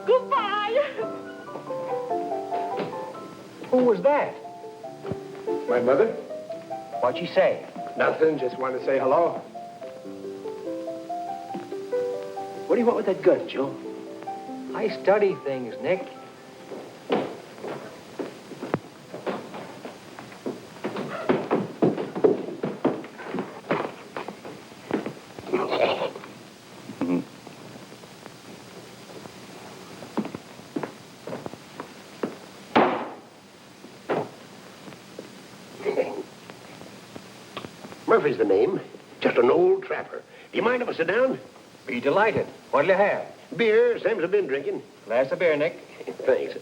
Goodbye. Who was that? My mother? What'd she say? Nothing. Just wanted to say hello. What do you want with that gun, Joe? I study things, Nick. Murphy's the name. Just an old trapper. Do you mind if I sit down? Be delighted. What'll you have? Beer, same as I've been drinking. Glass of beer, Nick. Thanks.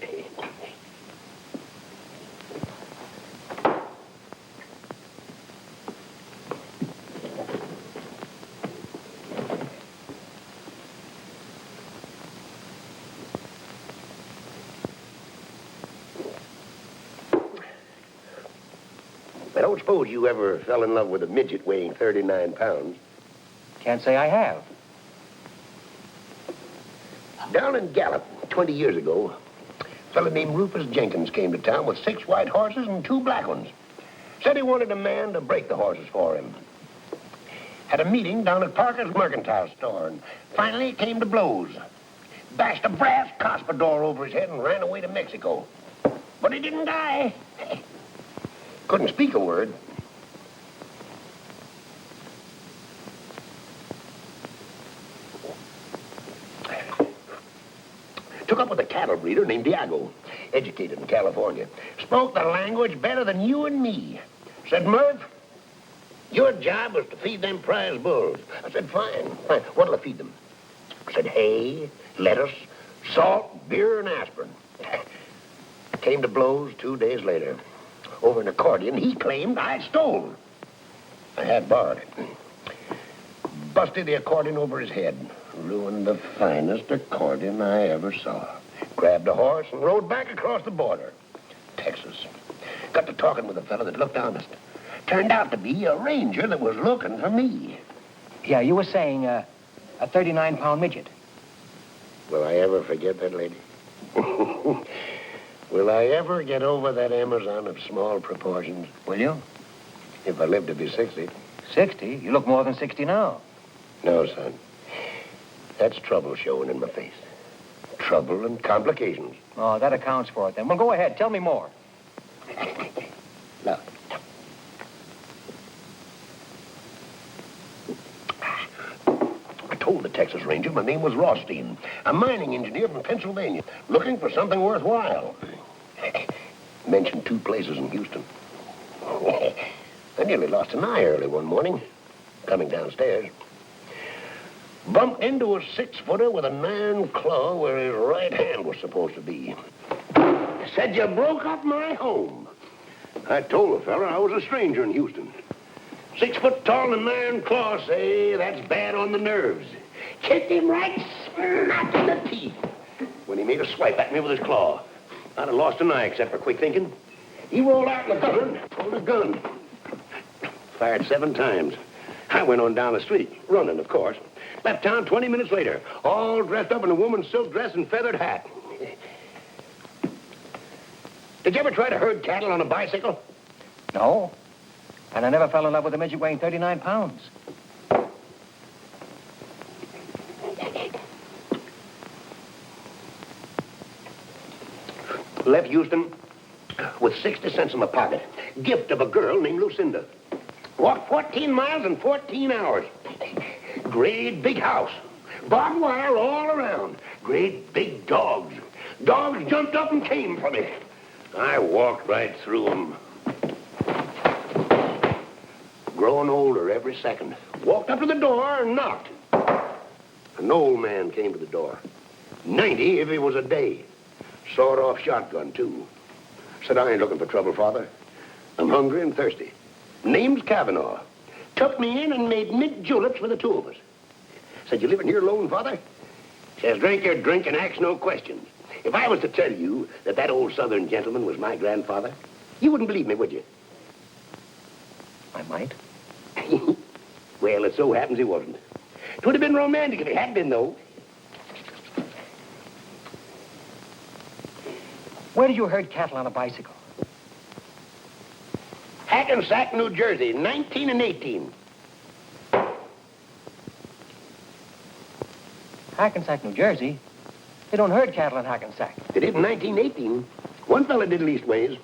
don't suppose you ever fell in love with a midget weighing 39 pounds. Can't say I have. Down in Gallup, 20 years ago, a fellow named Rufus Jenkins came to town with 6 white horses and 2 black ones. Said he wanted a man to break the horses for him. Had a meeting down at Parker's mercantile store, and finally it came to blows. Bashed a brass cuspidor over his head and ran away to Mexico. But he didn't die. Couldn't speak a word. Took up with a cattle breeder named Diago, educated in California. Spoke the language better than you and me. Said, Murph, your job was to feed them prize bulls. I said, fine. What'll I feed them? Said, hay, lettuce, salt, beer, and aspirin. Came to blows 2 days later. Over an accordion he claimed I'd stolen. I had borrowed it. Busted the accordion over his head. Ruined the finest accordion I ever saw. Grabbed a horse and rode back across the border. Texas. Got to talking with a fellow that looked honest. Turned out to be a ranger that was looking for me. Yeah, you were saying a 39-pound midget. Will I ever forget that lady? Will I ever get over that Amazon of small proportions? Will you? If I live to be 60. 60? You look more than 60 now. No, son. That's trouble showing in my face. Trouble and complications. Oh, that accounts for it then. Well, go ahead. Tell me more. Look. I told the Texas Ranger my name was Rothstein, a mining engineer from Pennsylvania, looking for something worthwhile. Mentioned 2 places in Houston. I nearly lost an eye early one morning, coming downstairs. Bumped into a 6-footer with an iron claw where his right hand was supposed to be. Said, you broke up my home. I told the fella I was a stranger in Houston. 6 foot tall and an iron claw, say, that's bad on the nerves. Kicked him right smack in the teeth when he made a swipe at me with his claw. I'd have lost an eye except for quick thinking. He rolled out in the gutter and pulled a gun. Fired 7 times. I went on down the street, running, of course. Left town 20 minutes later, all dressed up in a woman's silk dress and feathered hat. Did you ever try to herd cattle on a bicycle? No. And I never fell in love with a midget weighing 39 pounds. Left Houston with 60 cents in my pocket. Gift of a girl named Lucinda. Walked 14 miles in 14 hours. Great big house. Barbed wire all around. Great big dogs. Dogs jumped up and came for me. I walked right through them. Growing older every second. Walked up to the door and knocked. An old man came to the door. 90 if he was a day. Sawed-off shotgun, too. Said, I ain't looking for trouble, Father. I'm hungry and thirsty. Name's Kavanaugh. Took me in and made mint juleps for the 2 of us. Said, you living here alone, Father? Says, drink your drink and ask no questions. If I was to tell you that old Southern gentleman was my grandfather, you wouldn't believe me, would you? I might. Well, it so happens he wasn't. It would have been romantic if he had been, though. Where did you herd cattle on a bicycle? Hackensack, New Jersey, 19 and 18. Hackensack, New Jersey? They don't herd cattle in Hackensack. They did in 1918. One fella did leastways.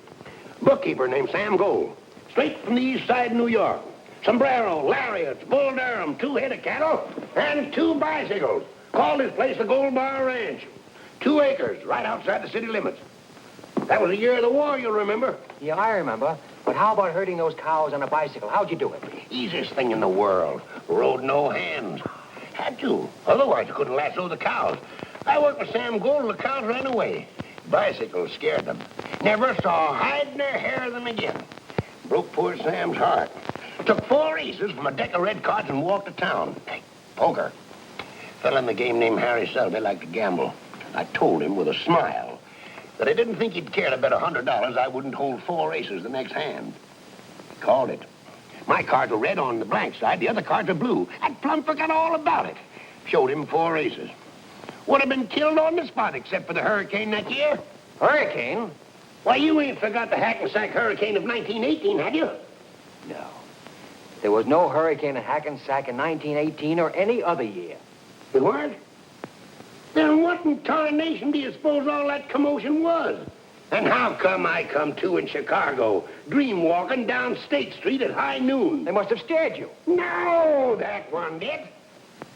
Bookkeeper named Sam Gold. Straight from the east side of New York. Sombrero, lariats, bull Durham, 2 head of cattle, and 2 bicycles. Called his place the Gold Bar Ranch. 2 acres right outside the city limits. That was the year of the war, you'll remember. Yeah, I remember. But how about herding those cows on a bicycle? How'd you do it? Easiest thing in the world. Rode no hands. Had to. Otherwise, you couldn't lasso the cows. I worked with Sam Gold and the cows ran away. Bicycles scared them. Never saw hide nor hair of them again. Broke poor Sam's heart. Took 4 aces from a deck of red cards and walked to town. Poker. Fella in the game named Harry Selby liked to gamble. I told him with a smile that I didn't think he'd care to bet $100 I wouldn't hold 4 aces the next hand. Called it. My cards were red on the blank side, the other cards are blue. That plumb forgot all about it. Showed him 4 aces. Would have been killed on the spot except for the hurricane that year. Hurricane? Why, you ain't forgot the Hackensack hurricane of 1918, have you? No. There was no hurricane in Hackensack in 1918 or any other year. You weren't? Then what in tarnation do you suppose all that commotion was? And how come I come to in Chicago, dream walking down State Street at high noon? They must have scared you. No, that one did.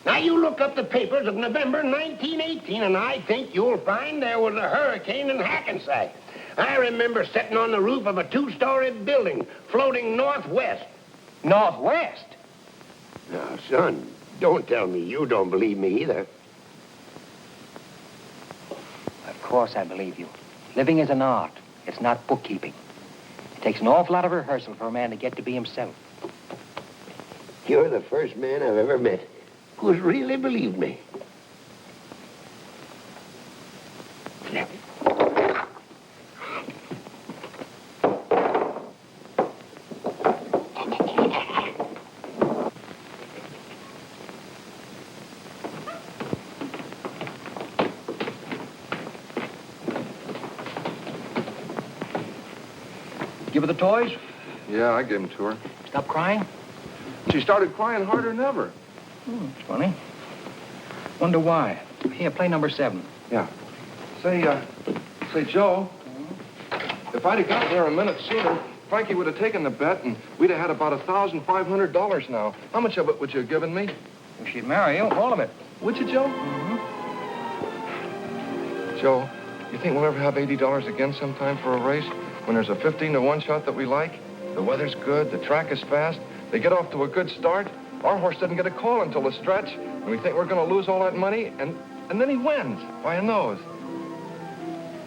Now, you look up the papers of November 1918, and I think you'll find there was a hurricane in Hackensack. I remember sitting on the roof of a 2-story building, floating northwest. Northwest? Now, son, don't tell me you don't believe me either. Of course I believe you. Living is an art. It's not bookkeeping. It takes an awful lot of rehearsal for a man to get to be himself. You're the first man I've ever met who's really believed me. Give her the toys? Yeah, I gave them to her. Stop crying? She started crying harder than ever. It's funny. Wonder why. Here, play number 7. Yeah. Say, Joe, if I'd have gotten there a minute sooner, Frankie would have taken the bet, and we'd have had about $1,500 now. How much of it would you have given me? If she'd marry you, all of it. Would you, Joe? Mm-hmm. Joe, you think we'll ever have $80 again sometime for a race? When there's a 15-to-1 shot that we like? The weather's good, the track is fast, they get off to a good start. Our horse doesn't get a call until the stretch, and we think we're going to lose all that money, and then he wins by a nose.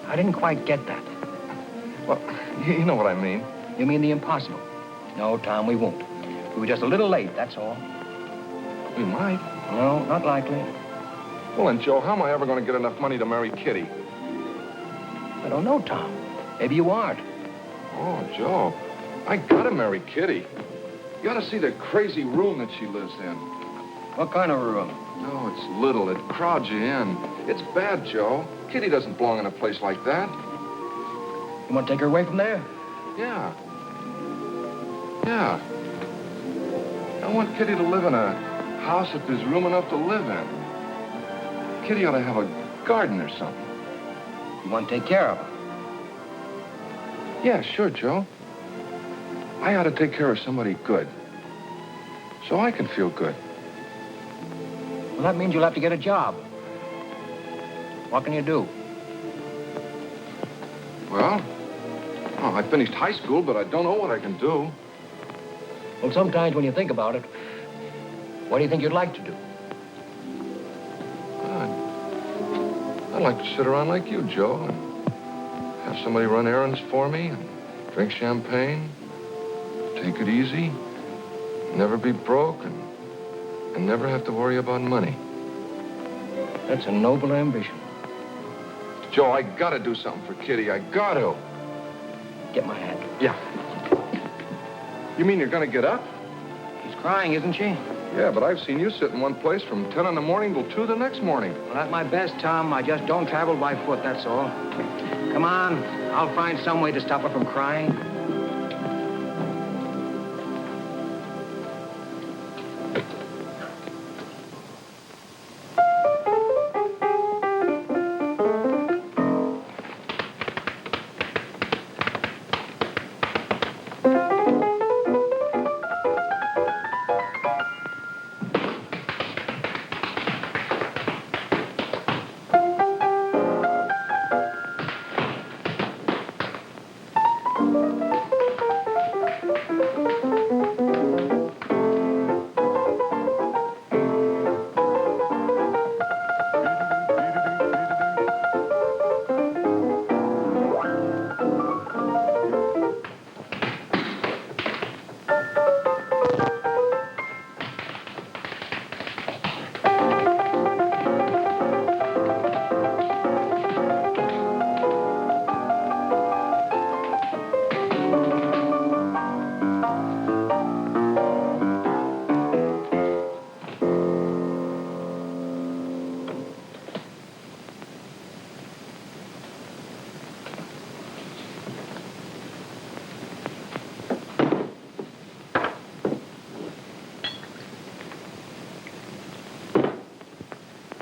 I didn't quite get that. Well, you know what I mean. You mean the impossible? No, Tom, we won't. We were just a little late, that's all. We might. No, not likely. Well, then, Joe, how am I ever going to get enough money to marry Kitty? I don't know, Tom. Maybe you aren't. Oh, Joe, I gotta marry Kitty. You ought to see the crazy room that she lives in. What kind of room? No, it's little. It crowds you in. It's bad, Joe. Kitty doesn't belong in a place like that. You want to take her away from there? Yeah. Yeah. I want Kitty to live in a house that there's room enough to live in. Kitty ought to have a garden or something. You want to take care of her? Yeah, sure, Joe. I ought to take care of somebody good. So I can feel good. Well, that means you'll have to get a job. What can you do? Well, I finished high school, but I don't know what I can do. Well, sometimes when you think about it, what do you think you'd like to do? I'd like to sit around like you, Joe, and have somebody run errands for me, and drink champagne, take it easy, never be broke, and never have to worry about money. That's a noble ambition. Joe, I gotta do something for Kitty. I gotta. Get my hat. Yeah. You mean you're gonna get up? She's crying, isn't she? Yeah, but I've seen you sit in one place from 10 in the morning till 2 the next morning. Well, at my best, Tom, I just don't travel by foot, that's all. Come on, I'll find some way to stop her from crying.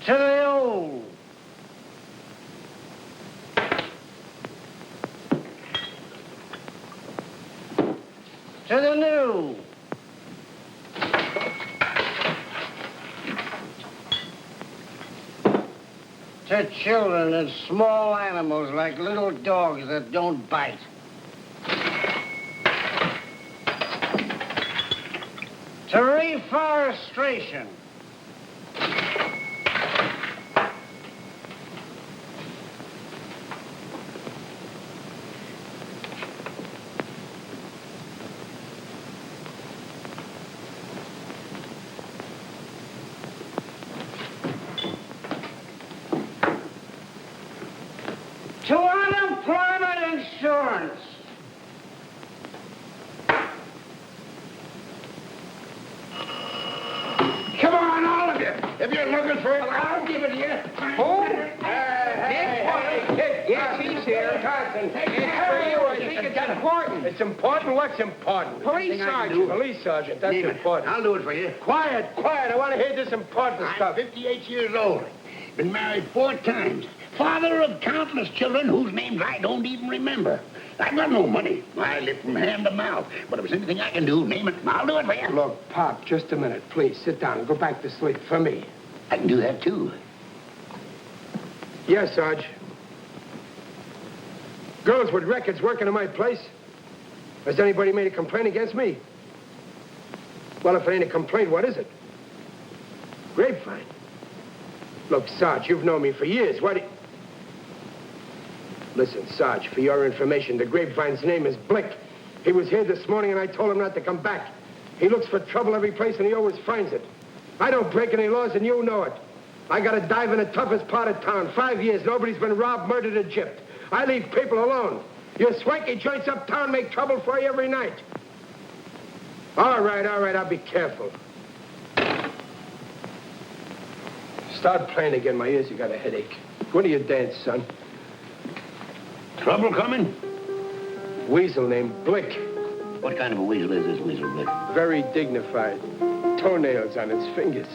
To the old. To the new. To children and small animals like little dogs that don't bite. To reforestation. To unemployment insurance. Come on, all of you. If you're looking for it, I'll give it to you. Who? Yes, he's here. It's for you. I think it's important. It's important? What's important? Police sergeant. Police sergeant. That's Name it. important. I'll do it for you. Quiet. I want to hear this important I'm stuff. 58 years old. Been married 4 times. Father of countless children whose names I don't even remember. I've got no money. I live from hand to mouth. But if there's anything I can do, name it, I'll do it for you. Look, Pop, just a minute. Please, sit down and go back to sleep for me. I can do that, too. Yes, Sarge. Girls with records working in my place. Has anybody made a complaint against me? Well, if it ain't a complaint, what is it? Grapevine. Look, Sarge, you've known me for years. What do you... Listen, Sarge, for your information, the Grapevine's name is Blick. He was here this morning, and I told him not to come back. He looks for trouble every place, and he always finds it. I don't break any laws, and you know it. I got to dive in the toughest part of town. 5 years, nobody's been robbed, murdered, or gypped. I leave people alone. Your swanky joints uptown make trouble for you every night. All right, I'll be careful. Start playing again. My ears, you got a headache. Go to your dance, son. Trouble coming? Weasel named Blick. What kind of a weasel is this weasel, Blick? Very dignified. Toenails on its fingers.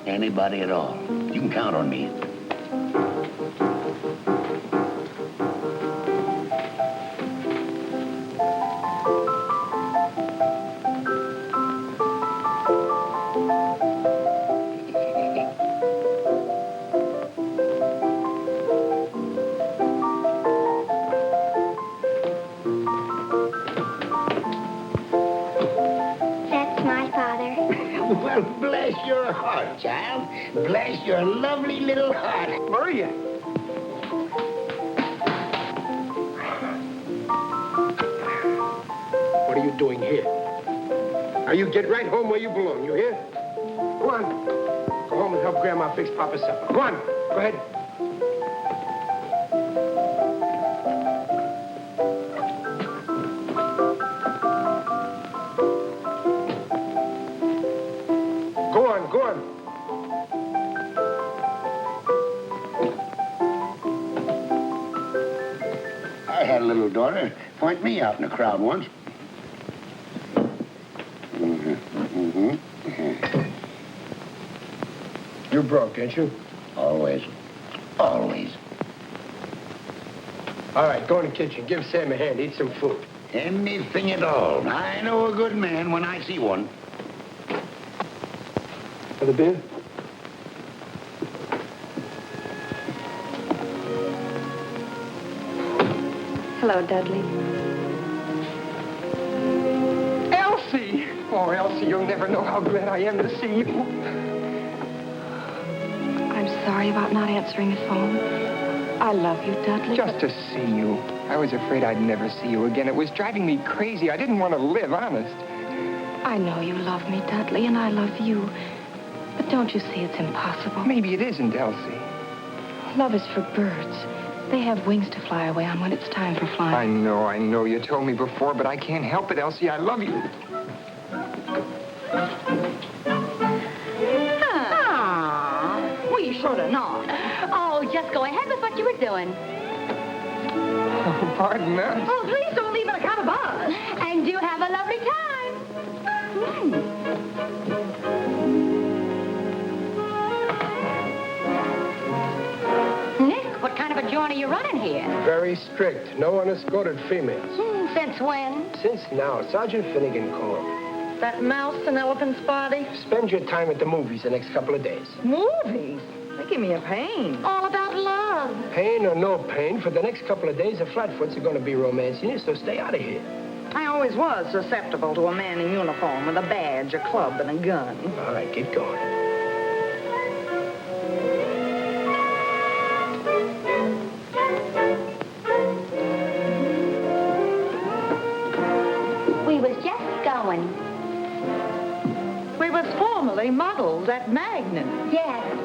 Anybody at all. You can count on me. Well, bless your heart, child. Bless your lovely little heart. Maria. What are you doing here? Now, you get right home where you belong, you hear? Go on. Go home and help Grandma fix Papa's supper. Go on. Go ahead. Go on. I had a little daughter point me out in a crowd once. You're broke, ain't you? Always. Always. All right, go in the kitchen. Give Sam a hand. Eat some food. Anything at all. I know a good man when I see one. Another beer? Hello, Dudley. Elsie! Oh, Elsie, you'll never know how glad I am to see you. I'm sorry about not answering the phone. I love you, Dudley. Just to see you. I was afraid I'd never see you again. It was driving me crazy. I didn't want to live, honest. I know you love me, Dudley, and I love you. But don't you see it's impossible? Maybe it isn't, Elsie. Love is for birds. They have wings to fly away on when it's time for flying. I know. You told me before, but I can't help it, Elsie. I love you. Well, you should have not. Oh, just go ahead with what you were doing. Oh, pardon us. Oh, please don't leave an account of us. And you have a lovely time. kind of a joint are you running here? Very strict. No unescorted females. Since when? Since now, Sergeant Finnegan called. That mouse and elephant's body? Spend your time at the movies the next couple of days. Movies? They give me a pain. All about love. Pain or no pain, for the next couple of days, the Flatfoots are going to be romancing you, so stay out of here. I always was susceptible to a man in uniform with a badge, a club, and a gun. All right, get going. We was just going. We was formerly models at Magnum. Yes.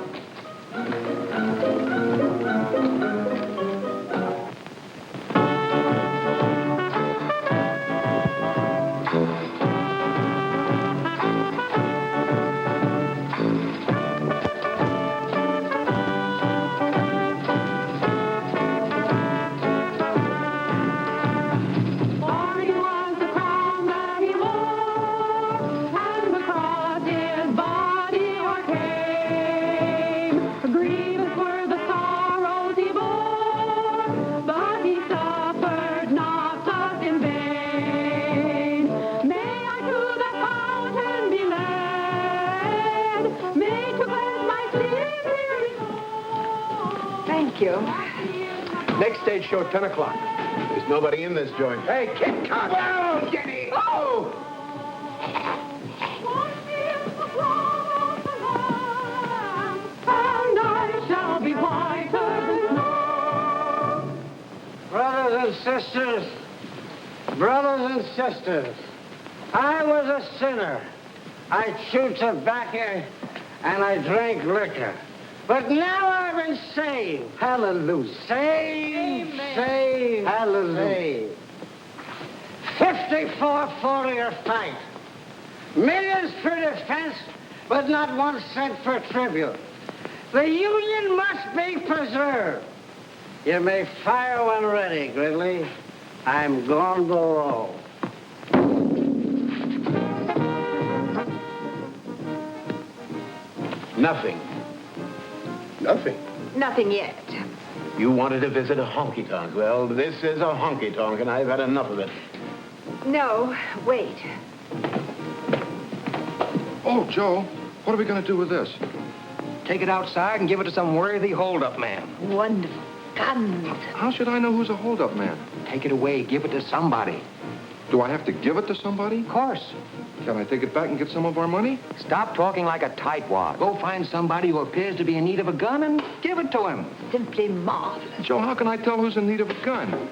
Next stage show, 10 o'clock. There's nobody in this joint. Hey, Kit Carter. Well, Jenny. Oh! And I shall be whiter than snow. Brothers and sisters, I was a sinner. I chewed tobacco and I drank liquor. But now I've been saved. Hallelujah. Saved, saved, hallelujah. 54-40 or fight. Millions for defense, but not 1 cent for tribute. The Union must be preserved. You may fire when ready, Gridley. I'm going to roll. Nothing. Nothing. Nothing yet. You wanted to visit a honky-tonk. Well, this is a honky-tonk, and I've had enough of it. No, wait. Oh, Joe, what are we going to do with this? Take it outside and give it to some worthy hold-up man. Wonderful. Guns. How should I know who's a hold-up man? Take it away. Give it to somebody. Do I have to give it to somebody? Of course. Can I take it back and get some of our money? Stop talking like a tightwad. Go find somebody who appears to be in need of a gun and give it to him. Simply marvelous. Joe, how can I tell who's in need of a gun?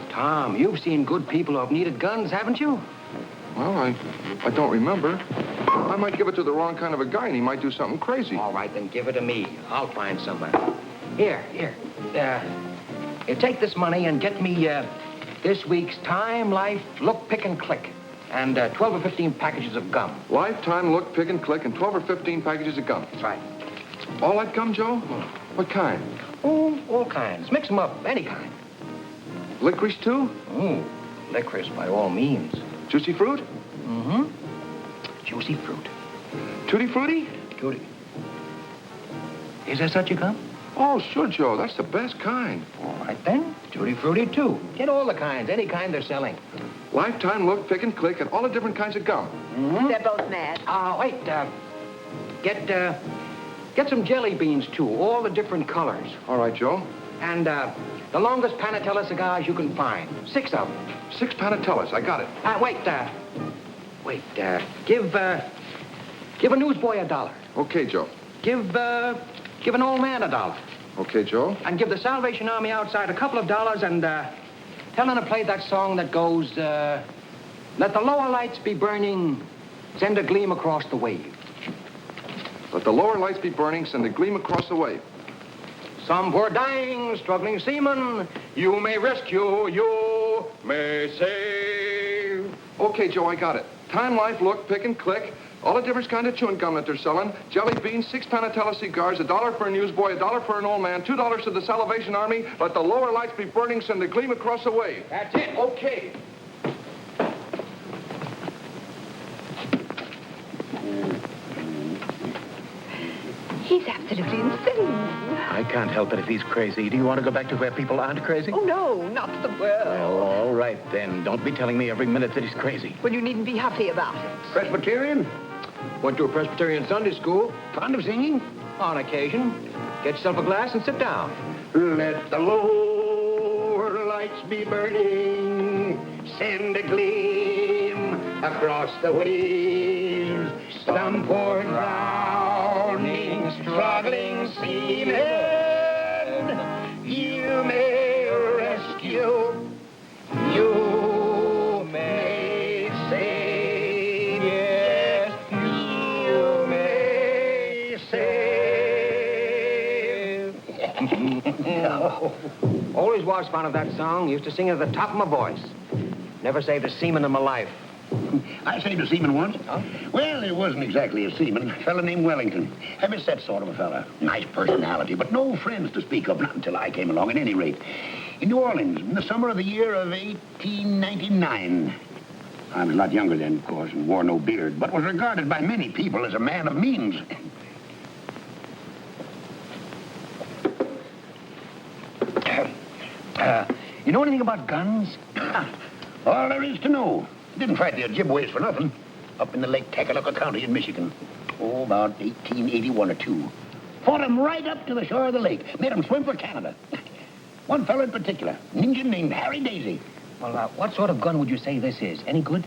Tom, you've seen good people who have needed guns, haven't you? Well, I don't remember. I might give it to the wrong kind of a guy, and he might do something crazy. All right, then give it to me. I'll find somebody. Here. Take this money and get me this week's Time, Life, Look, Pick, and Click. And 12 or 15 packages of gum. Lifetime, Look, Pick, and Click, and 12 or 15 packages of gum. That's right. All that gum, Joe? What kind? Oh, all kinds. Mix them up, any kind. Licorice, too? Oh, licorice by all means. Juicy fruit? Mm-hmm. Juicy fruit. Tutti frutti? Tutti. Is there such a gum? Oh, sure, Joe. That's the best kind. All right, then. Tutti frutti, too. Get all the kinds, any kind they're selling. Lifetime, Look, Pick, and Click, and all the different kinds of gum. Mm-hmm. They're both mad. Wait, get some jelly beans, too, all the different colors. All right, Joe. And, the longest Panatella cigars you can find. 6 of them. 6 Panatellas. I got it. Give a newsboy $1. Okay, Joe. Give an old man $1. Okay, Joe. And give the Salvation Army outside a couple of dollars and, tell them to play that song that goes, let the lower lights be burning, send a gleam across the wave. Let the lower lights be burning, send a gleam across the wave. Some poor dying, struggling seaman, you may rescue, you may save. Okay, Joe, I got it. Time, Life, Look, Pick, and Click. All the different kind of chewing gum that they're selling. Jelly beans, 6 Panatella cigars, $1 for a newsboy, $1 for an old man, $2 to the Salvation Army. Let the lower lights be burning, send a gleam across the wave. That's it. Okay. He's absolutely insane. I can't help it if he's crazy. Do you want to go back to where people aren't crazy? Oh, no, not the world. Well, all right, then. Don't be telling me every minute that he's crazy. Well, you needn't be huffy about it. Presbyterian? Went to a Presbyterian Sunday school. Fond of singing? On occasion. Get yourself a glass and sit down. Let the lower lights be burning. Send a gleam across the waves. Some poor drowning, struggling seaman, you may rescue. You may save. Yes, you may save. Always was fond of that song. Used to sing it at the top of my voice. Never saved a seaman in my life. I saved a seaman once. Huh? Well, it wasn't exactly a seaman. A fella named Wellington. Heavy-set sort of a fella. Nice personality, but no friends to speak of, not until I came along, at any rate. In New Orleans, in the summer of the year of 1899. I was a lot younger then, of course, and wore no beard, but was regarded by many people as a man of means. You know anything about guns? All there is to know. Didn't fight the Ojibways for nothing. Up in the Lake Tacaloca County in Michigan. Oh, about 1881 or 2. Fought them right up to the shore of the lake. Made them swim for Canada. One fellow in particular, an Indian named Harry Daisy. Well, what sort of gun would you say this is? Any good?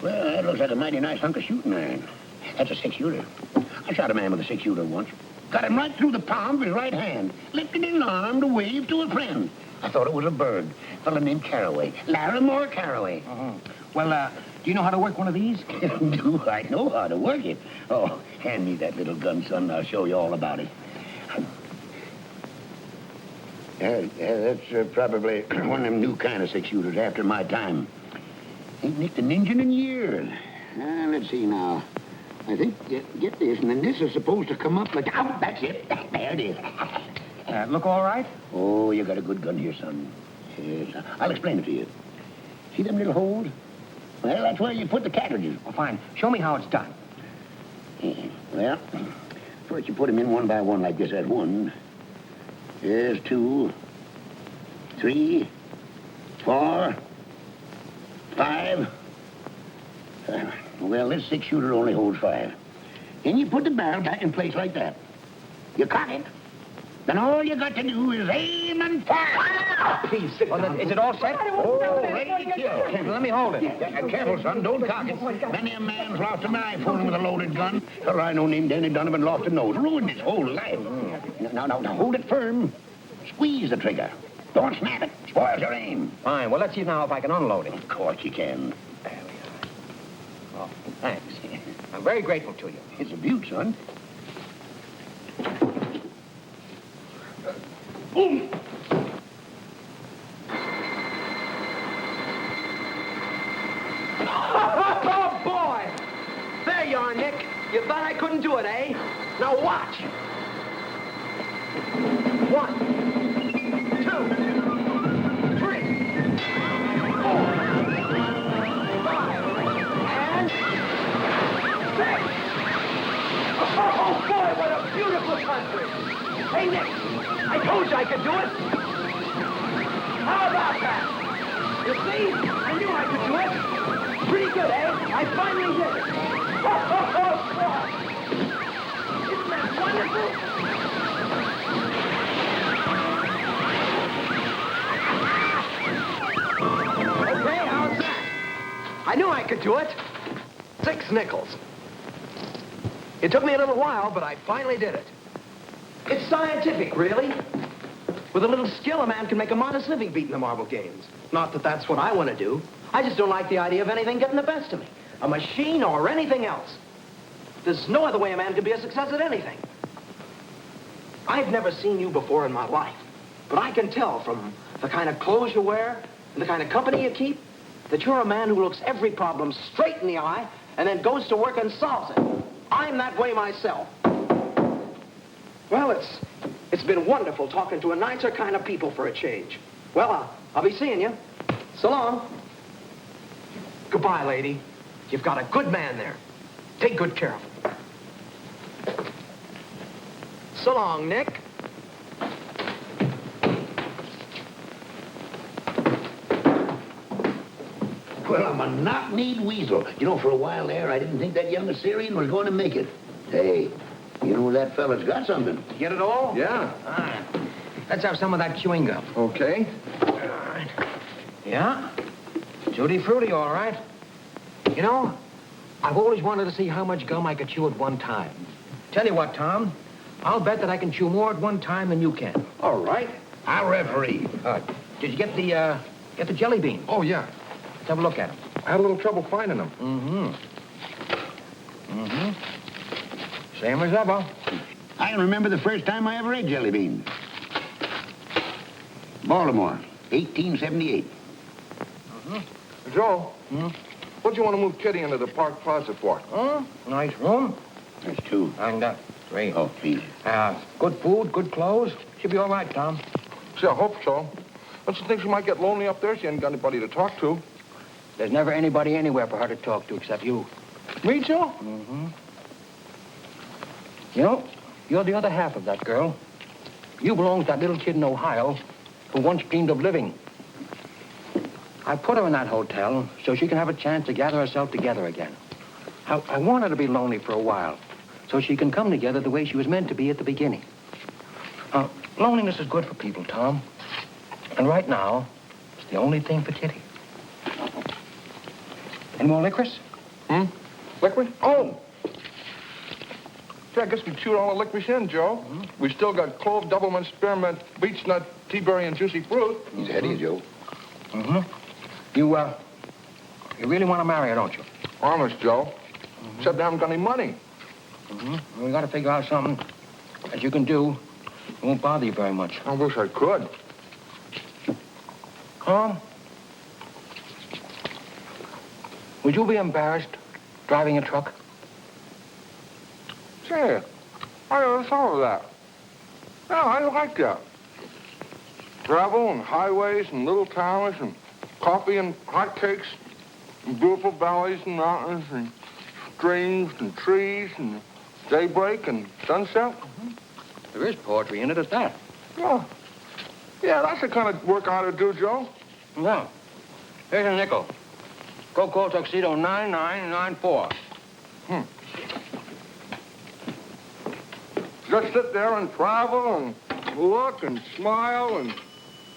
Well, that looks like a mighty nice hunk of shooting iron. That's a 6-shooter. I shot a man with a 6-shooter once. Got him right through the palm of his right hand. Lifted his arm to wave to a friend. I thought it was a bird. A fellow named Carraway. Larimore Carraway. Well, do you know how to work one of these? Do I know how to work it? Oh, hand me that little gun, son. I'll show you all about it. That's probably one of them new kind of 6-shooters after my time. Ain't nicked an engine in years. Let's see now. I think, get this, and then this is supposed to come up like... Oh, that's it. There it is. Look all right? Oh, you got a good gun here, son. Yes, I'll explain it to you. See them little holes? Well, that's where you put the cartridges. Well, fine. Show me how it's done. Well, first you put them in one by one like this. That's 1. There's 2, 3, 4, 5. Well, this 6-shooter only holds 5. Then you put the barrel back in place like that. You cock it. Then all you got to do is aim and fire. Please, sit down. Is it all set? Oh, ready to kill. Let me hold it. Careful, son. Don't cock it. Many a man's lost an eye fooling with a loaded gun. Fellow I know named Danny Donovan lost a nose. Ruined his whole life. Now, hold it firm. Squeeze the trigger. Don't snap it. Spoils your aim. Fine. Well, let's see now if I can unload it. Of course you can. There we are. Oh, thanks. I'm very grateful to you. It's a beaut, son. Boom! Oh, boy! There you are, Nick. You thought I couldn't do it, eh? Now watch. 1, 2, 3, 4, 5, and 6. Oh, boy, what a beautiful country. Hey, Nick, I told you I could do it. How about that? You see, I knew I could do it. Pretty good, eh? I finally did it. Isn't that wonderful? Okay, how's that? I knew I could do it. 6 nickels. It took me a little while, but I finally did it. It's scientific, really. With a little skill, a man can make a modest living beating the marble games. Not that that's what I want to do. I just don't like the idea of anything getting the best of me. A machine or anything else. There's no other way a man can be a success at anything. I've never seen you before in my life, but I can tell from the kind of clothes you wear and the kind of company you keep that you're a man who looks every problem straight in the eye and then goes to work and solves it. I'm that way myself. Well, it's been wonderful talking to a nicer kind of people for a change. Well, I'll be seeing you. So long. Goodbye, lady. You've got a good man there. Take good care of him. So long, Nick. Well, I'm a knock-kneed weasel. You know, for a while there, I didn't think that young Assyrian was going to make it. Hey, you know that fella's got something. Get it all? Yeah. All right. Let's have some of that chewing gum. Okay. All right. Yeah? Tutti frutti, all right. You know, I've always wanted to see how much gum I could chew at one time. Tell you what, Tom, I'll bet that I can chew more at one time than you can. All right. I'll referee. Did you get the jelly beans? Oh, yeah. Let's have a look at them. I had a little trouble finding them. Same as ever. I can remember the first time I ever ate jelly beans. Baltimore, 1878. Joe, what'd you want to move Kitty into the park plaza for? Nice room. There's two. And, three. Oh, please. Good food, good clothes. She'll be all right, Tom. See, I hope so. Don't you think she might get lonely up there? She ain't got anybody to talk to. There's never anybody anywhere for her to talk to except you. Me, Joe? You know, you're the other half of that girl. You belong to that little kid in Ohio who once dreamed of living. I put her in that hotel so she can have a chance to gather herself together again. I want her to be lonely for a while so she can come together the way she was meant to be at the beginning. Loneliness is good for people, Tom. And right now, it's the only thing for Kitty. Any more licorice? Licorice? Oh! See, I guess we chewed all the licorice in, Joe. We still got clove, doublemint, spearmint, beech nut, tea berry, and juicy fruit. He's ahead of you, Joe. You really want to marry her, don't you? Honest, Joe. Except I haven't got any money. We got to figure out something that you can do. It won't bother you very much. I wish I could. Would you be embarrassed driving a truck? Say, I never thought of that. Yeah, I like that. Travel and highways and little towns and coffee and hot cakes and beautiful valleys and mountains and streams and trees and daybreak and sunset. There is poetry in it at that. Yeah, that's the kind of work I ought to do, Joe. Yeah. Here's a nickel. Go call Tuxedo 9994. Just sit there and travel and look and smile and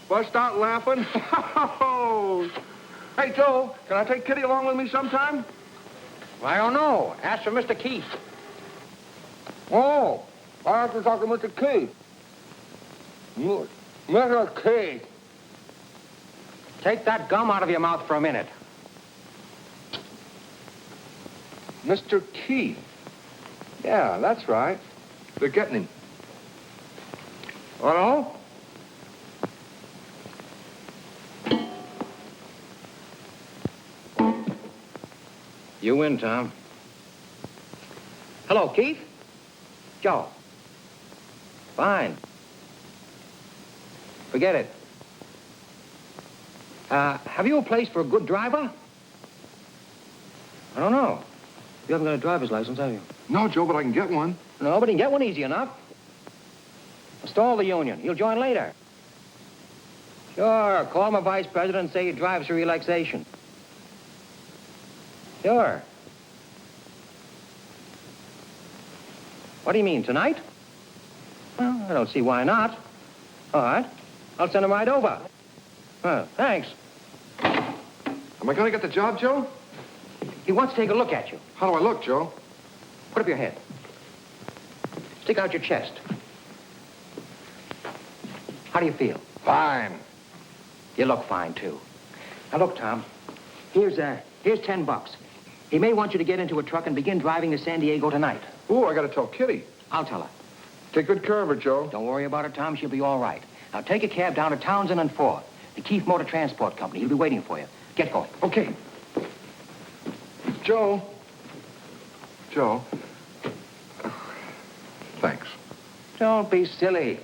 bust out laughing. Hey, Joe, can I take Kitty along with me sometime? I don't know. Ask for Mr. Keith. Oh, I have to talk to Mr. Keith. Mr. Keith. Take that gum out of your mouth for a minute. Mr. Keith. Yeah, that's right. They're getting him. Hello? You win, Tom. Hello, Keith? Joe. Fine. Forget it. Have you a place for a good driver? I don't know. You haven't got a driver's license, have you? No, Joe, but I can get one. No, but you can get one easy enough. Install the union. You'll join later. Sure. Call my vice president and say he drives for relaxation. Sure. What do you mean, tonight? Well, I don't see why not. All right. I'll send him right over. Thanks. Am I going to get the job, Joe? He wants to take a look at you. How do I look, Joe? Put up your head. Stick out your chest. How do you feel? Fine. You look fine, too. Now, look, Tom. Here's $10. He may want you to get into a truck and begin driving to San Diego tonight. Ooh, I got to tell Kitty. I'll tell her. Take good care of her, Joe. Don't worry about her, Tom. She'll be all right. Now, take a cab down to Townsend and 4th, the Keith Motor Transport Company. He'll be waiting for you. Get going. Okay. Joe. Joe. Thanks. Don't be silly.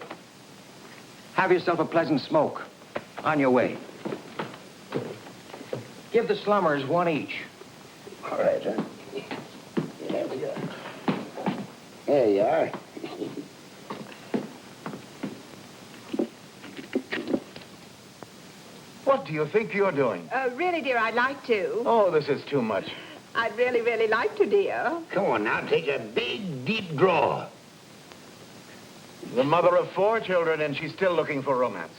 Have yourself a pleasant smoke. On your way. Give the slummers one each. All right, huh? There we go. There you are. What do you think you're doing? Really, dear, I'd like to. Oh, this is too much. I'd really, really like to, dear. Come on now, take a big, deep draw. The mother of 4 children, and she's still looking for romance.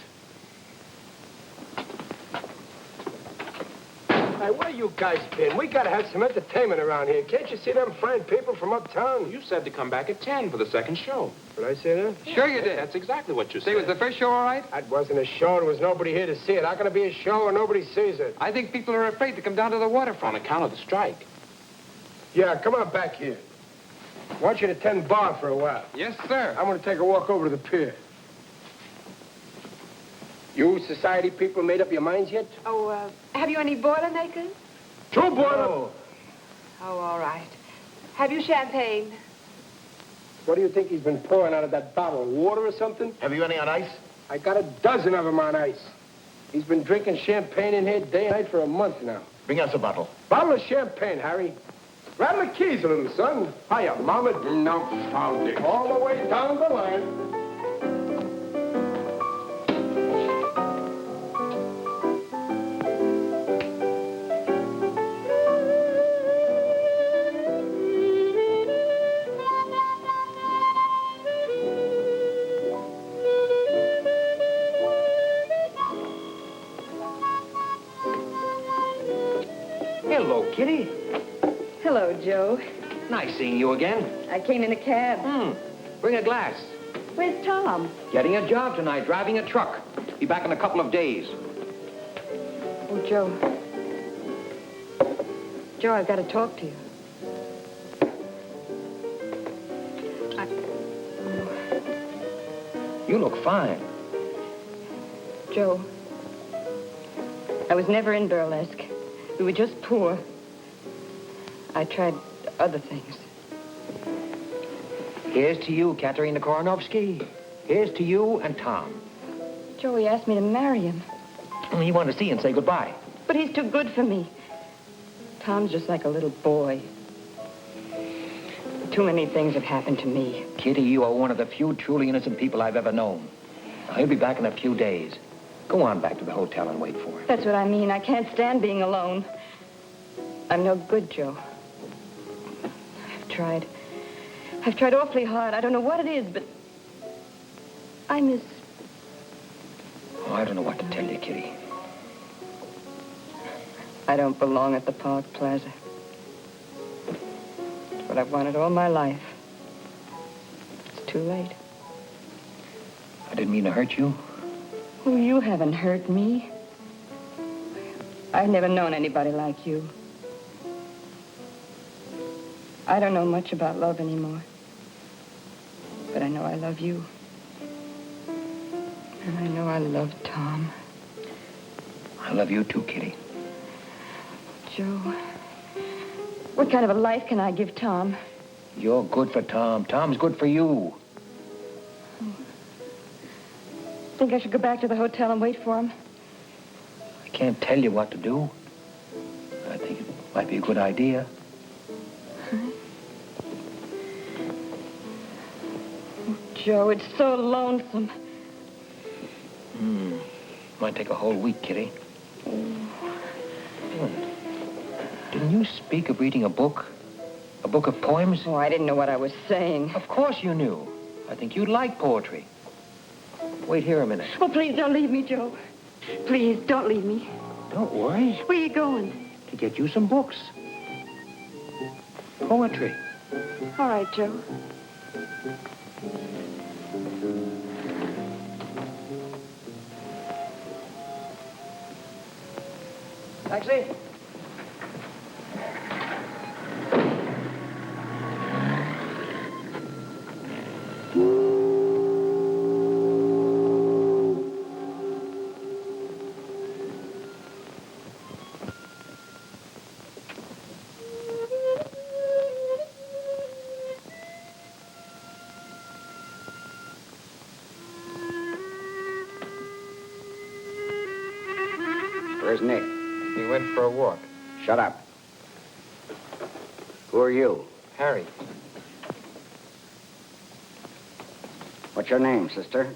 Hey, where you guys been? We gotta have some entertainment around here. Can't you see them fine people from uptown? You said to come back at 10 for the second show. Did I say that? Sure you did. That's exactly what you Say, said. was the first show all right? That wasn't a show. There was nobody here to see it. How can it be a show when nobody sees it? I think people are afraid to come down to the waterfront. On account of the strike. Yeah, come on back here. I want you to tend bar for a while. Yes, sir. I'm gonna take a walk over to the pier. You society people made up your minds yet? Oh, have you any Boilermakers? 2 boiler. Oh, all right. Have you champagne? What do you think he's been pouring out of that bottle? Water or something? Have you any on ice? I got a dozen of them on ice. He's been drinking champagne in here day and night for a month now. Bring us a bottle. Bottle of champagne, Harry. Rattle the keys, little son. Hiya, Mama. No, found it. All the way down the line. Hello, Kitty. Hello, Joe. Nice seeing you again. I came in a cab. Bring a glass. Where's Tom? Getting a job tonight, driving a truck. Be back in a couple of days. Oh, Joe. Joe, I've got to talk to you. You look fine. Joe, I was never in burlesque. We were just poor. I tried other things. Here's to you, Katerina Koronovsky. Here's to you and Tom. Joey asked me to marry him. You want to see and say goodbye. But he's too good for me. Tom's just like a little boy. Too many things have happened to me. Kitty, you are one of the few truly innocent people I've ever known. He'll be back in a few days. Go on back to the hotel and wait for him. That's what I mean. I can't stand being alone. I'm no good, Joe. I've tried awfully hard. I don't know what it is, but I miss... Oh, I don't know what to tell you, Kitty. I don't belong at the Park Plaza. It's what I've wanted all my life. It's too late. I didn't mean to hurt you. Oh, you haven't hurt me. I've never known anybody like you. I don't know much about love anymore. But I know I love you. And I know I love Tom. I love you too, Kitty. Joe, what kind of a life can I give Tom? You're good for Tom. Tom's good for you. Think I should go back to the hotel and wait for him? I can't tell you what to do. I think it might be a good idea. Oh, Joe, it's so lonesome. Might take a whole week, Kitty. Didn't you speak of reading a book? A book of poems? Oh, I didn't know what I was saying. Of course you knew. I think you'd like poetry. Wait here a minute. Oh, please don't leave me, Joe. Please, don't leave me. Don't worry. Where are you going? To get you some books. Poetry. All right, Joe. Taxi? Where's Nick? He went for a walk. Shut up. Who are you? Harry. What's your name, sister?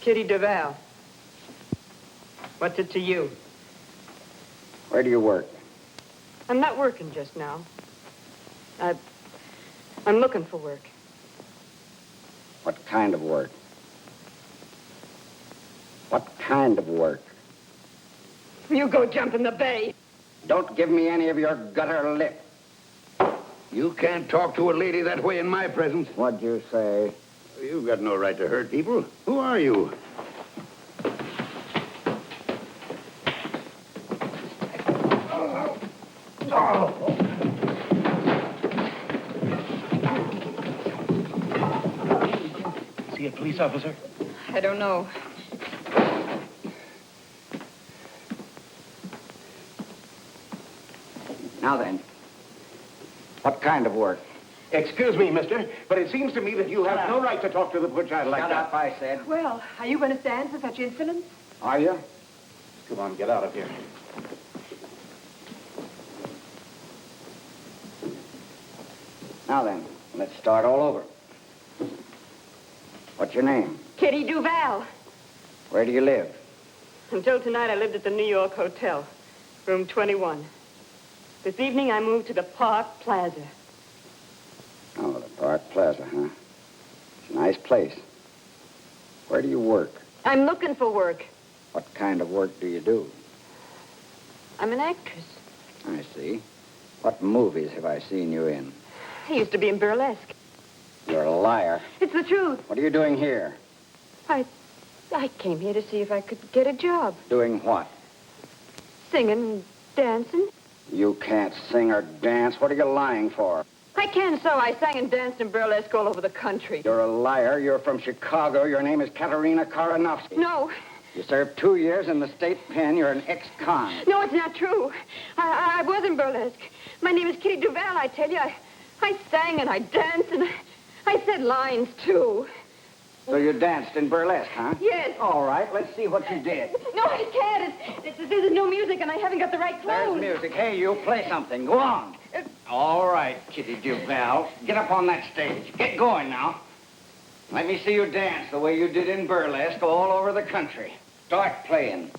Kitty DeVal. What's it to you? Where do you work? I'm not working just now. I'm looking for work. What kind of work? What kind of work? You go jump in the bay. Don't give me any of your gutter lip. You can't talk to a lady that way in my presence. What'd you say? You've got no right to hurt people. Who are you? See a police officer? I don't know. Now then, what kind of work? Excuse me, mister, but it seems to me that you have no right to talk to the poor child like Shut that. up, I said. Well, are you going to stand for such insolence? Are you? Come on, get out of here. Now then, let's start all over. What's your name? Kitty Duval. Where do you live? Until tonight, I lived at the New York Hotel, room 21. This evening, I moved to the Park Plaza. Oh, the Park Plaza, huh? It's a nice place. Where do you work? I'm looking for work. What kind of work do you do? I'm an actress. I see. What movies have I seen you in? I used to be in burlesque. You're a liar. It's the truth. What are you doing here? I came here to see if I could get a job. Doing what? Singing and dancing. You can't sing or dance. What are you lying for? I can so. I sang and danced in burlesque all over the country. You're a liar. You're from Chicago. Your name is Katerina Karanovsky. No. You served 2 years in the state pen. You're an ex-con. No, it's not true. I was in burlesque. My name is Kitty Duval, I tell you. I sang and I danced and I said lines, too. So you danced in burlesque, huh? Yes. All right, let's see what you did. No, I can't. There's no music and I haven't got the right clothes. There's music. Hey, you play something. Go on. All right, Kitty Duval. Get up on that stage. Get going now. Let me see you dance the way you did in burlesque all over the country. Start playing.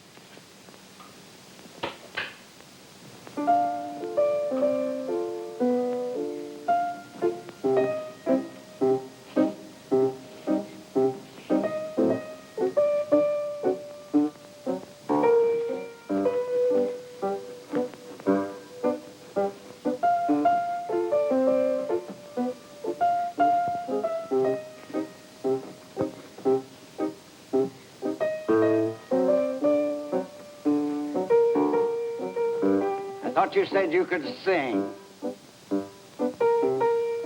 You said you could sing.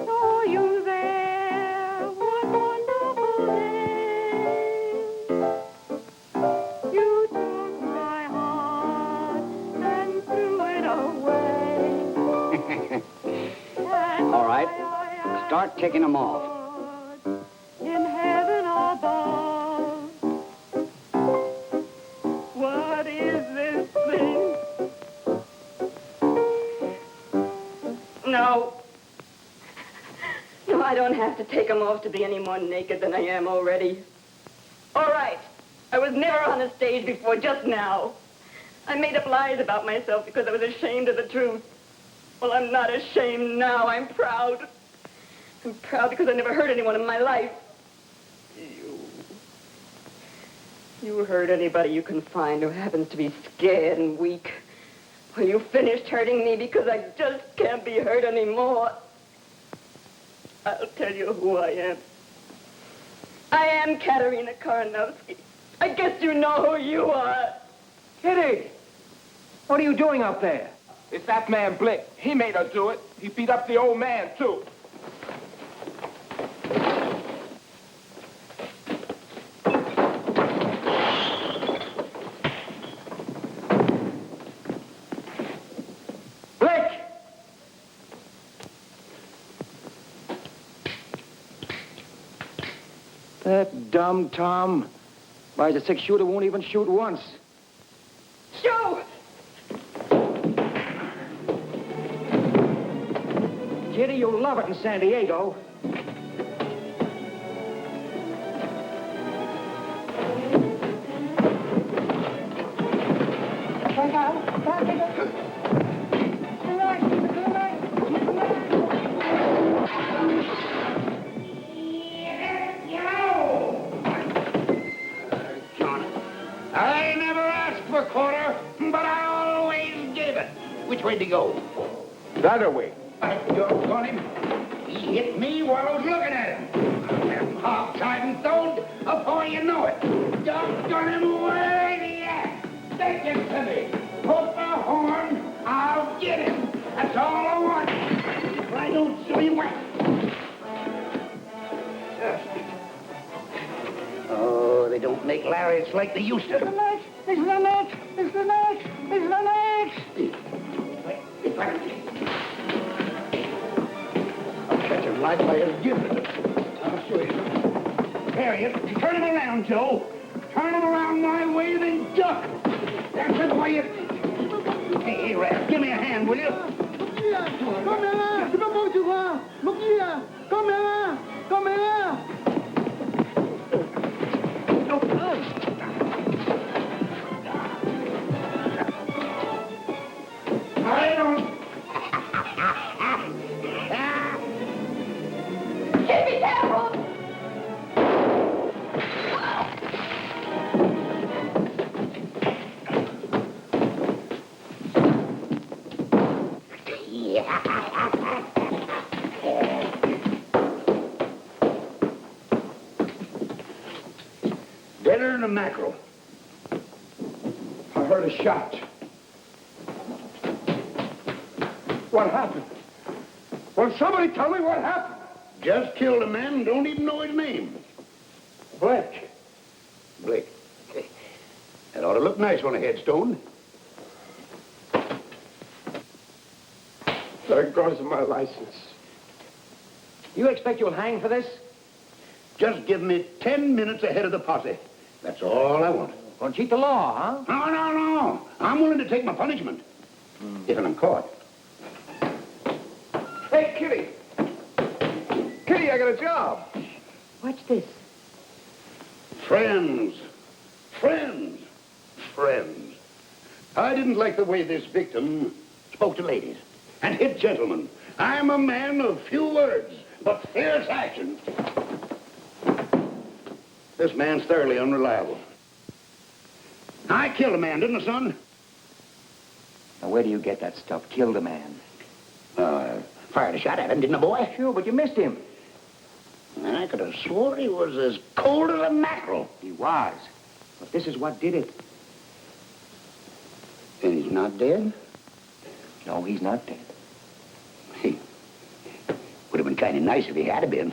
Are you there? What wonderful day. You took my heart and threw it away. All right. Start taking them off. In heaven above. What is this thing? No. No, I don't have to take them off to be any more naked than I am already. All right. I was never on a stage before, just now. I made up lies about myself because I was ashamed of the truth. Well, I'm not ashamed now. I'm proud. I'm proud because I never hurt anyone in my life. You hurt anybody you can find who happens to be scared and weak. Well, you finished hurting me because I just can't be hurt anymore. I'll tell you who I am. I am Katerina Karanovsky. I guess you know who you are. Kitty, what are you doing up there? It's that man Blick. He made her do it. He beat up the old man, too. That dumb Tom buys a 6-shooter, won't even shoot once. Joe! Kitty, you'll love it in San Diego. I never asked for a quarter, but I always gave it. Which way did he go? The other way. Doggone him. He hit me while I was looking at him. Hog-tied and throwed before you know it. Doggone him, where is he at? Take it to me. Hook the horn, I'll get him. That's all I want. If I don't show you wet. Oh, they don't make lariats like they used to. It's the next! It's the next! It's the next! It's the next! I'll catch him right by his gift. I'll show you. There he is. Turn him around, Joe. Turn him around my way, then duck. That's the way you... Hey, Red, give me a hand, will you? Look here! Come here! Tu peux pas où tu vas? Look here! Come here! Come here! I don't... Give me that one! Deader than a mackerel. I heard a shot. What happened? Will somebody tell me what happened? Just killed a man and don't even know his name. Blake. Blake. That ought to look nice on a headstone. There goes my license. You expect you'll hang for this? Just give me 10 minutes ahead of the posse. That's all I want. Gonna cheat the law, huh? No. I'm willing to take my punishment. If I'm caught. Hey, Kitty. Kitty, I got a job. Watch this. Friends. I didn't like the way this victim spoke to ladies and hit gentlemen. I'm a man of few words, but fierce action. This man's thoroughly unreliable. I killed a man, didn't I, son? Now, where do you get that stuff? Killed a man. Fired a shot at him, didn't I, boy? Sure, but you missed him. I could have swore he was as cold as a mackerel. He was. But this is what did it. And he's not dead? No, he's not dead. He would have been kind of nice if he had been.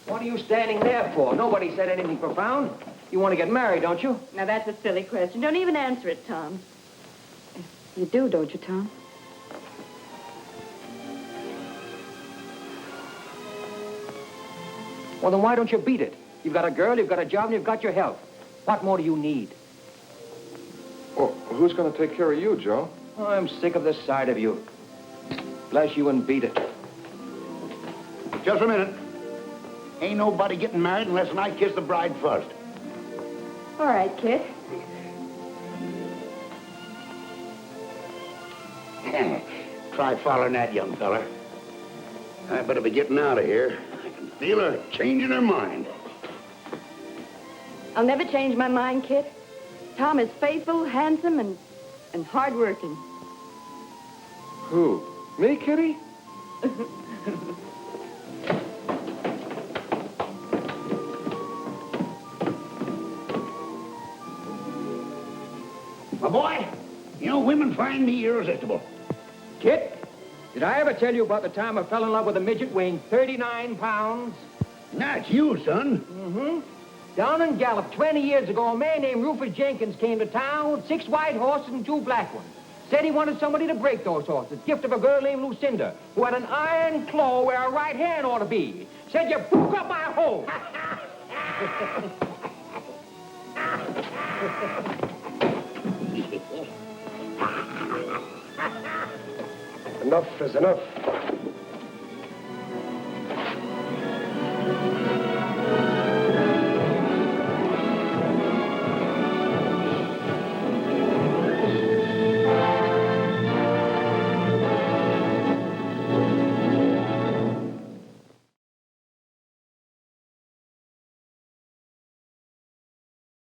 What are you standing there for? Nobody said anything profound. You want to get married, don't you? Now, that's a silly question. Don't even answer it, Tom. You do, don't you, Tom? Well, then why don't you beat it? You've got a girl, you've got a job, and you've got your health. What more do you need? Well, who's going to take care of you, Joe? Oh, I'm sick of this side of you. Bless you and beat it. Just a minute. Ain't nobody getting married unless I kiss the bride first. All right, kid. Try following that young fella. I better be getting out of here. I can feel her changing her mind. I'll never change my mind, kid. Tom is faithful, handsome, and hardworking. Who? Me, Kitty? My boy, you know, women find me irresistible. Kit, did I ever tell you about the time I fell in love with a midget weighing 39 pounds? That's you, son. Mm-hmm. Down in Gallup 20 years ago, a man named Rufus Jenkins came to town with 6 white horses and 2 black ones. Said he wanted somebody to break those horses. Gift of a girl named Lucinda, who had an iron claw where her right hand ought to be. Said you broke up my home. Enough is enough.